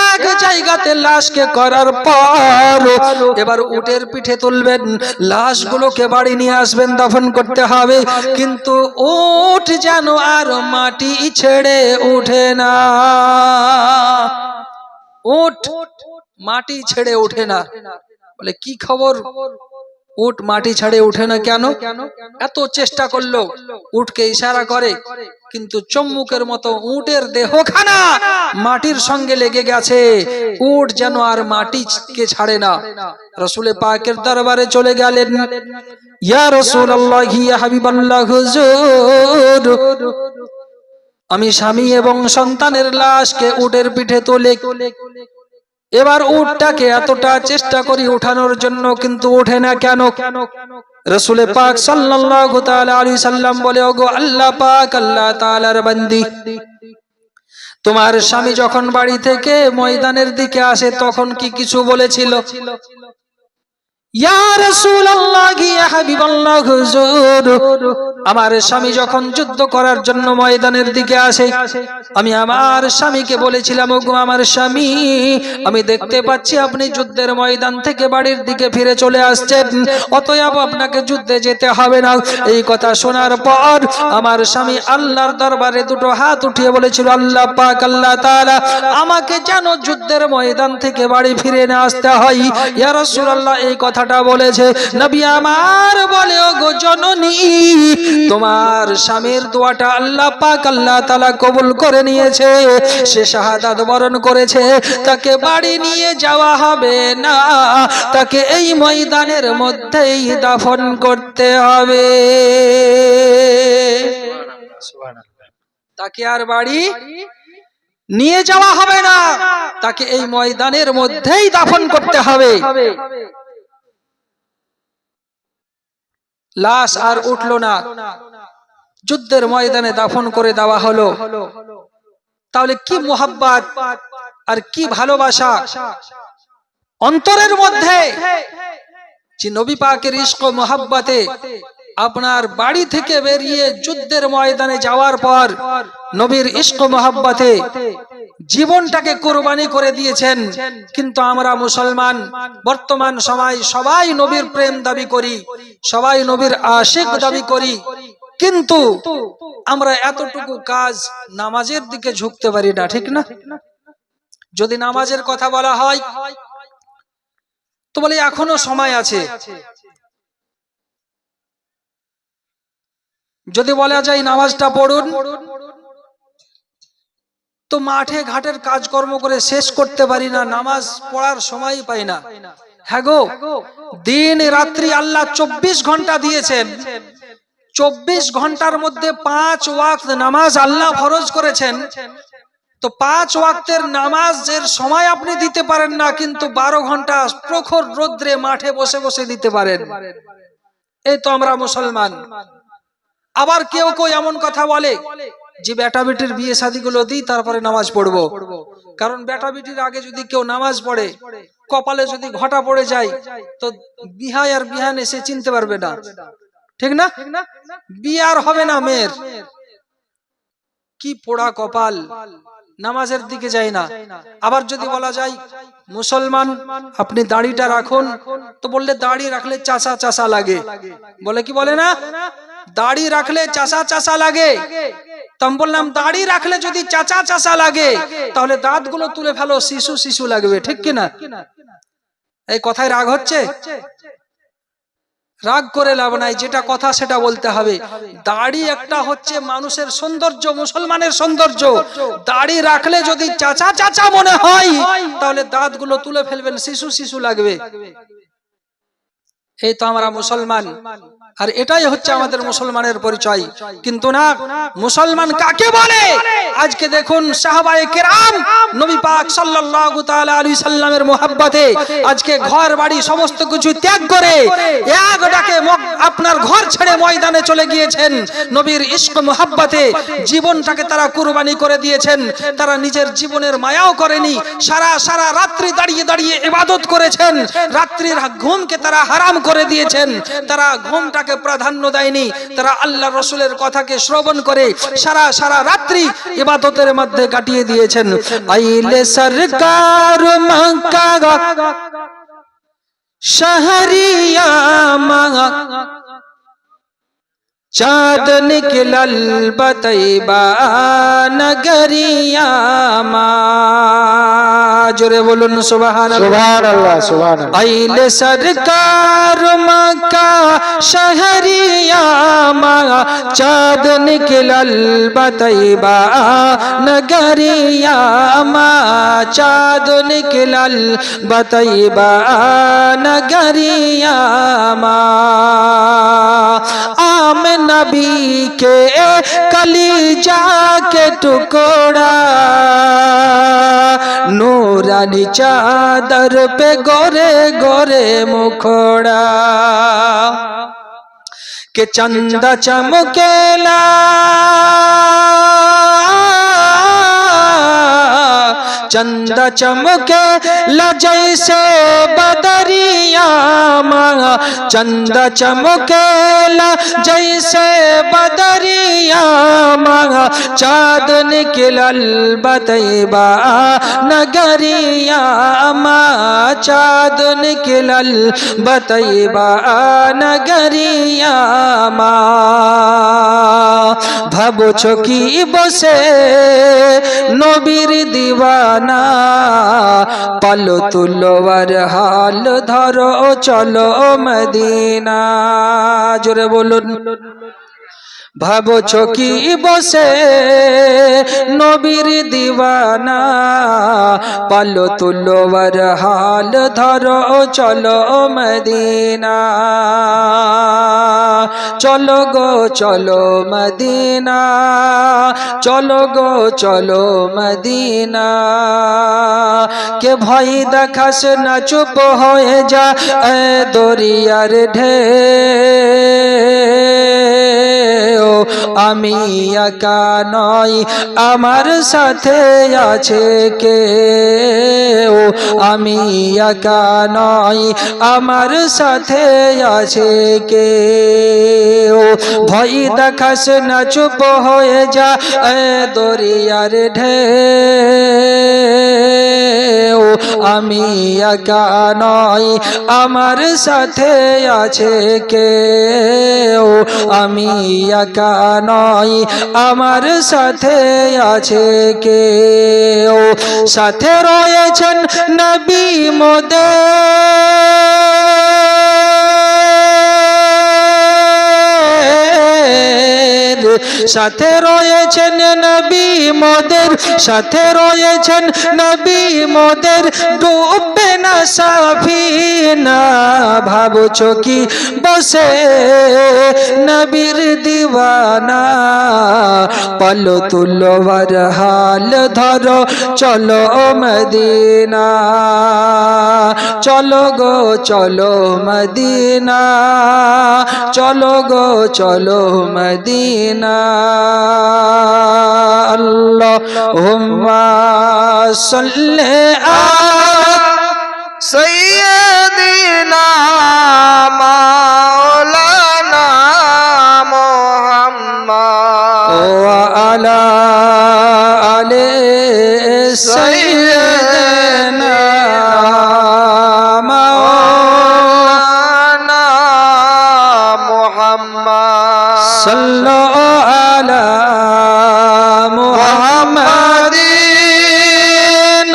এক জায়গাতে লাশকে করার পর এবার উটের পিঠে তুলবেন, লাশগুলোকে বাড়ি নিয়ে আসবেন, দাফন করতে হবে। কিন্তু উট যেন আর মাটি ছেড়ে উঠে না। উট মাটি ছেড়ে ওঠে না। বলে কি খবর, উট মাটি ছেড়ে ওঠে না কেন? এত চেষ্টা করলো, উটকে ইশারা করে, কিন্তু চম্মুকের মতো উটের দেহখানা মাটির সঙ্গে লেগে গেছে। উট যেন আর মাটিকে ছাড়ে না। রাসূল পাকের দরবারে চলে গেলেন। ইয়া রাসূলুল্লাহ, ইয়া হাবিবাল্লাহ, হুজুর, আমি স্বামী এবং সন্তানের লাশকে উটের পিঠে তোলে, এবার উটটাকে এতটা চেষ্টা করি উঠানোর জন্য, কিন্তু ওঠে না কেন? রাসূল পাক সাল্লাল্লাহু তাআলা আলাইহি সাল্লাম বলে, ওগো আল্লাহ পাক আল্লাহ তাআলার বান্দি, তোমার স্বামী যখন বাড়ি থেকে ময়দানের দিকে আসে তখন কি কিছু বলেছিল? ইয়া রাসূলুল্লাহ, ইয়া হাবিবাল্লাহ, হুজুর, আমার স্বামী যখন যুদ্ধ করার জন্য ময়দানের দিকে আসে, আমি আমার স্বামীকে বলেছিলাম, ওগো আমার স্বামী, আমি দেখতে পাচ্ছি আপনি যুদ্ধের ময়দান থেকে বাড়ির দিকে ফিরে চলে আসছেন, অতএব আপনাকে যুদ্ধে যেতে হবে না। এই কথা শোনার পর আমার স্বামী আল্লাহর দরবারে দুটো হাত উঠিয়ে বলেছিল, আল্লাহ পাক আল্লাহ তাআলা আমাকে যেন যুদ্ধের ময়দান থেকে বাড়ি ফিরে না আসতে হয়। ইয়া রাসূলুল্লাহ, এই কথাটা বলেছে। নবী আমার বলে, ওগো জননী, তোমার স্বামীর দোয়াটা আল্লাহ পাক আল্লাহ তাআলা কবুল করে নিয়েছে, সে শাহাদাত বরণ করেছে, তাকে বাড়ি নিয়ে যাওয়া হবে না, তাকে এই ময়দানের মধ্যেই দাফন করতে হবে। তাকে আর বাড়ি নিয়ে যাওয়া হবে না, তাকে এই ময়দানের মধ্যেই দাফন করতে হবে। লাশ আর উঠলো না, যুদ্ধের ময়দানে দাফন করে দেওয়া হলো। তাহলে কি মুহাব্বত আর কি ভালোবাসা অন্তরের মধ্যে, যে নবী পাকের ইশক ও মুহাব্বতে আপনার বাড়ি থেকে বেরিয়ে যুদ্ধের ময়দানে যাওয়ার পর নবীর ইশক ও মুহাব্বতে জীবনটাকে কুরবানি করে দিয়েছেন। কিন্তু আমরা মুসলমান বর্তমান সময় সবাই নবীর প্রেম দাবি করি, সবাই নবীর আশিক দাবি করি, কিন্তু আমরা এতটুকু কাজ নামাজের দিকে ঝুঁকতে পারি না, ঠিক না? যদি নামাজের কথা বলা হয় তো বলে এখনো সময় আছে, যদি বলা যায় নামাজটা পড়ুন তো মাঠে ঘাটের কাজকর্ম করে শেষ করতে পারি না, নামাজ পড়ার সময়ই পাই না। হ্যাঁ গো, দিন রাত্রি আল্লাহ 24 ঘন্টা দিয়েছেন, 24 ঘন্টার মধ্যে 5 ওয়াক্ত নামাজ আল্লাহ ফরজ করেছেন। তো 5 ওয়াক্তের নামাজের সময় আপনি দিতে পারেন না, কিন্তু 12 ঘন্টা প্রখর রোদ্রে মাঠে বসে বসে দিতে পারেন। এই তো আমরা মুসলমান। আবার কেউ কেউ এমন কথা বলে, যে বেটা বেটির বিয়ে শাদী গুলো দিই তারপরে নামাজ পড়বো। কারণ বেটা বেটির আগে যদি কেউ নামাজ পড়ে, কপালে যদি ঘটা পড়ে যায়, তো বিহায় আর বিহানে সে চিনতে পারবে না, ঠিক না? বিয়ে আর হবে না মেয়ের। কি পোড়া কপাল, নামাজের দিকে যায় না। আবার যদি বলা যায় মুসলমান আপনি দাড়িটা রাখুন, তো বললে দাড়ি রাখলে চাষা চাষা লাগে। বলে কি বলে না, দাড়ি রাখলে চাষা চাষা লাগে। তো আমি বললাম দাড়ি রাখলে যদি চাচা চাষা লাগে, তাহলে দাঁতগুলো তুলে ফেলো, শিশু শিশু লাগবে, ঠিক কিনা? এই কথায় রাগ হচ্ছে? রাগ করে লাভ নাই, যেটা কথা সেটা বলতে হবে। দাড়ি একটা হচ্ছে মানুষের সৌন্দর্য, মুসলমানের সৌন্দর্য। দাড়ি রাখলে যদি চাচা চাচা মনে হয়, তাহলে দাঁতগুলো তুলে ফেলবেন, শিশু শিশু লাগবে। এই তো আমরা মুসলমান, আর এটাই হচ্ছে আমাদের মুসলমানের পরিচয়। কিন্তু না, মুসলমান কাকে বলে? আজকে দেখুন সাহাবায়ে কেরাম নবী পাক সাল্লাল্লাহু তাআলা আলাইহি সাল্লামের মুহাব্বতে আজকে ঘর বাড়ি সমস্ত কিছু ত্যাগ করে এক ডাকে আপনার ঘর ছেড়ে ময়দানে চলে গিয়েছেন। নবীর ইশক মুহাব্বতে জীবনটাকে তারা কুরবানি করে দিয়েছেন। তারা নিজের জীবনের মায়াও করেনি, সারা সারা রাত্রি দাঁড়িয়ে দাঁড়িয়ে ইবাদত করেছেন। রাত্রির ঘুমকে তারা হারাম করে দিয়েছেন। তারা ঘুমটাকে প্রাধান্য দেয়নি, তারা আল্লাহ রাসূলের কথাকে শ্রবণ করে সারা সারা রাত্রি ইবাদতের মধ্যে কাটিয়ে দিয়েছেন। আইলে সরকার মক্কা শহরিয়া মা, চাঁদ নিকলল বতৈবা নগরিয়া মা। জোরে বলুন সুবহানাল্লাহ, সুবহানাল্লাহ, সুবহানাল্লাহ। আইলে সরকার মক্কা শহরিয়া মা, চাঁদ নিকলল বতৈবা নগরিয়া মা, চাঁদ নিকলল বতৈবা নগরিয়া মা। आम नबी के कलीजा के टुकड़ा, नूरानी चादर पे गोरे गोरे मुखड़ा, के चंदा चमकेला चंदा चमके ला जैसे बदरिया मा, चंदा चमके ला जैसे बदरिया मा, चाँद निकलल बतैबा नगरिया मा, चाँद निकलल बतैबा नगरिया मा। ভাবছো কি বসে নবীর দিওয়ানা, পালো তুলোয়ার হাল ধরো চলো মদিনা। জোরে বলুন, ভাবছো কি বসে নবীর দিওয়ানা, পালো তুলোয়ার হাল ধরো চলো মদিনা। চলো গো চলো মদিনা, চলো গো চলো মদিনা। কে ভয় দেখাস না, চুপ হয়ে যা এ দরিয়ার ঢেউ। আমি একা নই, আমার সাথে আছে কেউ। আমি একা নই, আমার সাথে আছে কেউ। ভয় দেখাস না, চুপ হয়ে যা এ দরিয়ার ঢেউ। আমি একা নই, আমার সাথে আছে কেউ। আমি একা নই, আমার সাথে আছে কেউ। সাথে রয়েছেন নবী মোদের, সাথে রয়েছেন নবী মোদের, সাথে রয়েছেন নবী মোদের। ডুববে না সাফিনা, ভাবছো কি বসে নবীর দিওয়ানা পালো তুলো হাল ধরো চলো মদিনা চলো গো চলো মদিনা চলো গো চলো মদিনা আল্লাহুম্মা সাল্লি আলা सैयदीना मौलाना मोहम्मद ওয়া আলা আলি সাইয়্যিদিনা मौलाना मोहम्मद সাল্লু আলা মুহাম্মাদিন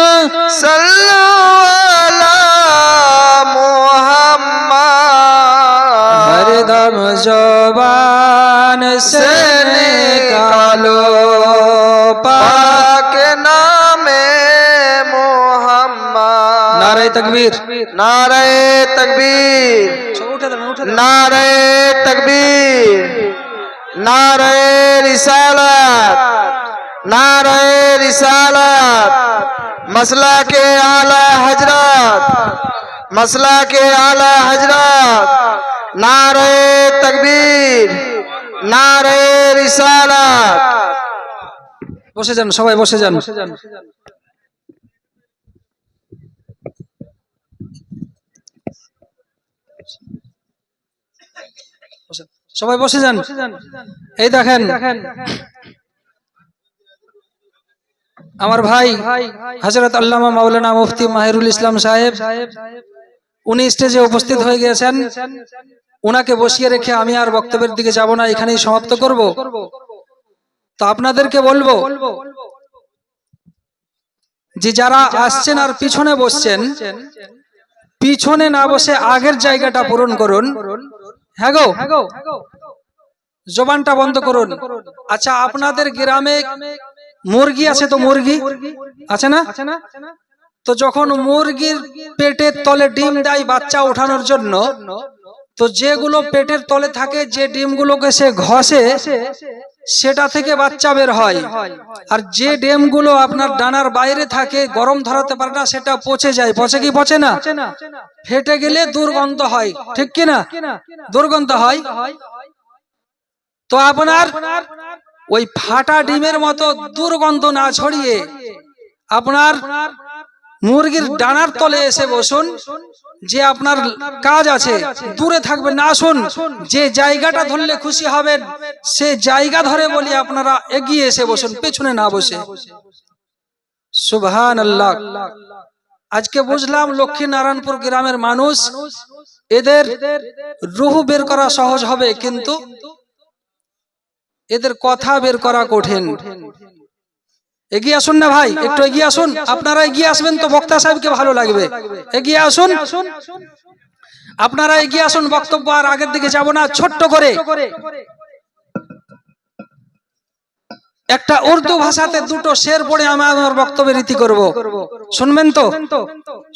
सल्लु अला मोहम्मद हरदम ज़ुबान से निकालो पाक पाक नामे मोहम्मद नारे तकबीर नारे तकबीर नारे तकबीर नारे रिसालत नारे रिसालत मसला के आला हजरत मसला के आला हजरत नारे तकबीर नारे रिसालत বসে যান সবাই বসে যান সবাই বসে যান এই দেখেন আমার ভাই হযরত আল্লামা মাওলানা মুফতি মাহিরুল ইসলাম সাহেব উনি স্টেজে উপস্থিত হয়ে গেছেন উনাকে বসিয়ে রেখে আমি আর বক্তব্যের দিকে যাব না এখানেই সমাপ্ত করব তো আপনাদেরকে বলবো যে যারা আসছেন আর পিছনে বসছেন পিছনে না বসে আগের জায়গাটা পূরণ করুন হ্যাঁ গো জবানটা বন্ধ করুন আচ্ছা আপনাদের গ্রামে মুরগি আছে তো মুরগি আছে না তো যখন মুরগির পেটের তলে ডিম দেয় বাচ্চা ওঠানোর জন্য তো যেগুলো পেটের তলে থাকে যে ডিমগুলোকে সে ঘষে সেটা থেকে বাচ্চা বের হয় আর যে ডিমগুলো আপনার ডানার বাইরে থাকে গরম ধরাতে পারে না সেটা পচে যায় পচে কি পচে না ফেটে গেলে দুর্গন্ধ হয় ঠিক কি না দুর্গন্ধ হয় তো আপনার ওই ফাটা ডিমের মতো দুর্গন্ধ না ছড়িয়ে আপনার মুরগির ডানার তলে এসে বসুন যে আপনার কাজ আছে দূরে থাকবেন না আসুন যে জায়গাটা ধরলে খুশি হবেন সে জায়গা ধরে বলি আপনারা এগিয়ে এসে বসুন পেছনে না বসে সুবহানাল্লাহ আজকে বুঝলাম লক্ষ্মীনারায়ণপুর গ্রামের মানুষ এদের রুহ বের করা সহজ হবে কিন্তু এদের কথা বের করা কঠিন এগিয়ে আসুন না ভাই একটু এগিয়ে আসুন আপনারা এগিয়ে আসবেন তো বক্তা সাহেবকে ভালো লাগবে এগিয়ে আসুন আপনারা এগিয়ে আসুন বক্তব্য আর আগের দিকে যাব না ছোট্ট করে একটা উর্দু ভাষাতে দুটো শের পড়ে আমি আমার বক্তব্যের রীতি করব শুনবেন তো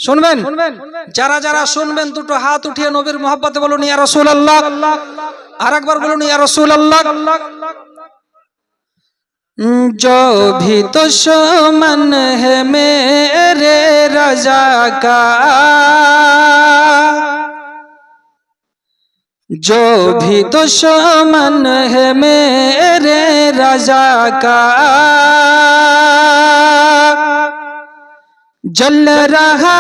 শুনবেন যারা যারা শুনবেন দুটো হাত উঠিয়ে নবীর মহব্বতে বলুন ইয়া রাসূলুল্লাহ আরেকবার বলুন ইয়া রাসূলুল্লাহ जो भी दुश्मन है मेरे रज़ा का जो भी दुश्मन है मेरे रज़ा का जल रहा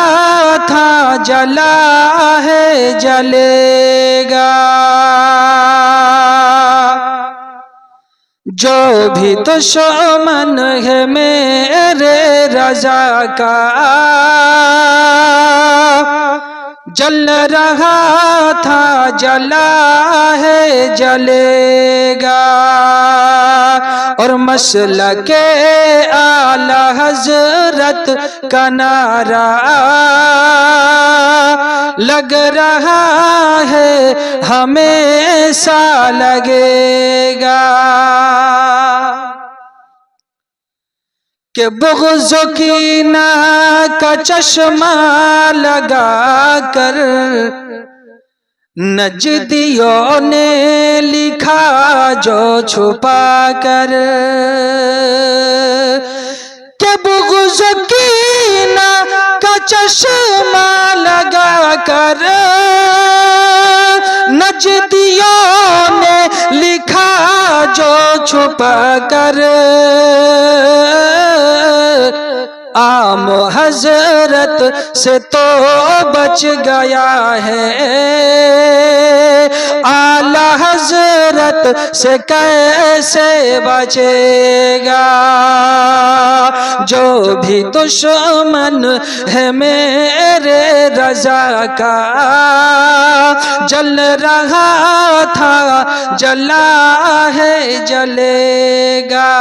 था जला है जलेगा जो भी दुश्मन है मेरे रज़ा का जल रहा था जला है जलेगा और मसलके आला हजरत का नारा लग रहा है हमेशा लगेगा कि बुग़्ज़ कीना का चश्मा लगा कर नजदियों ने जो छुपा कर के बुग़्ज़ कीना का चश्मा लगा कर नजदियों ने लिखा जो छुपा कर आम हजरत से तो बच गया है, आला हजरत से कैसे बचेगा। जो भी दुश्मन है मेरे रज़ा का जल रहा था जला है जलेगा।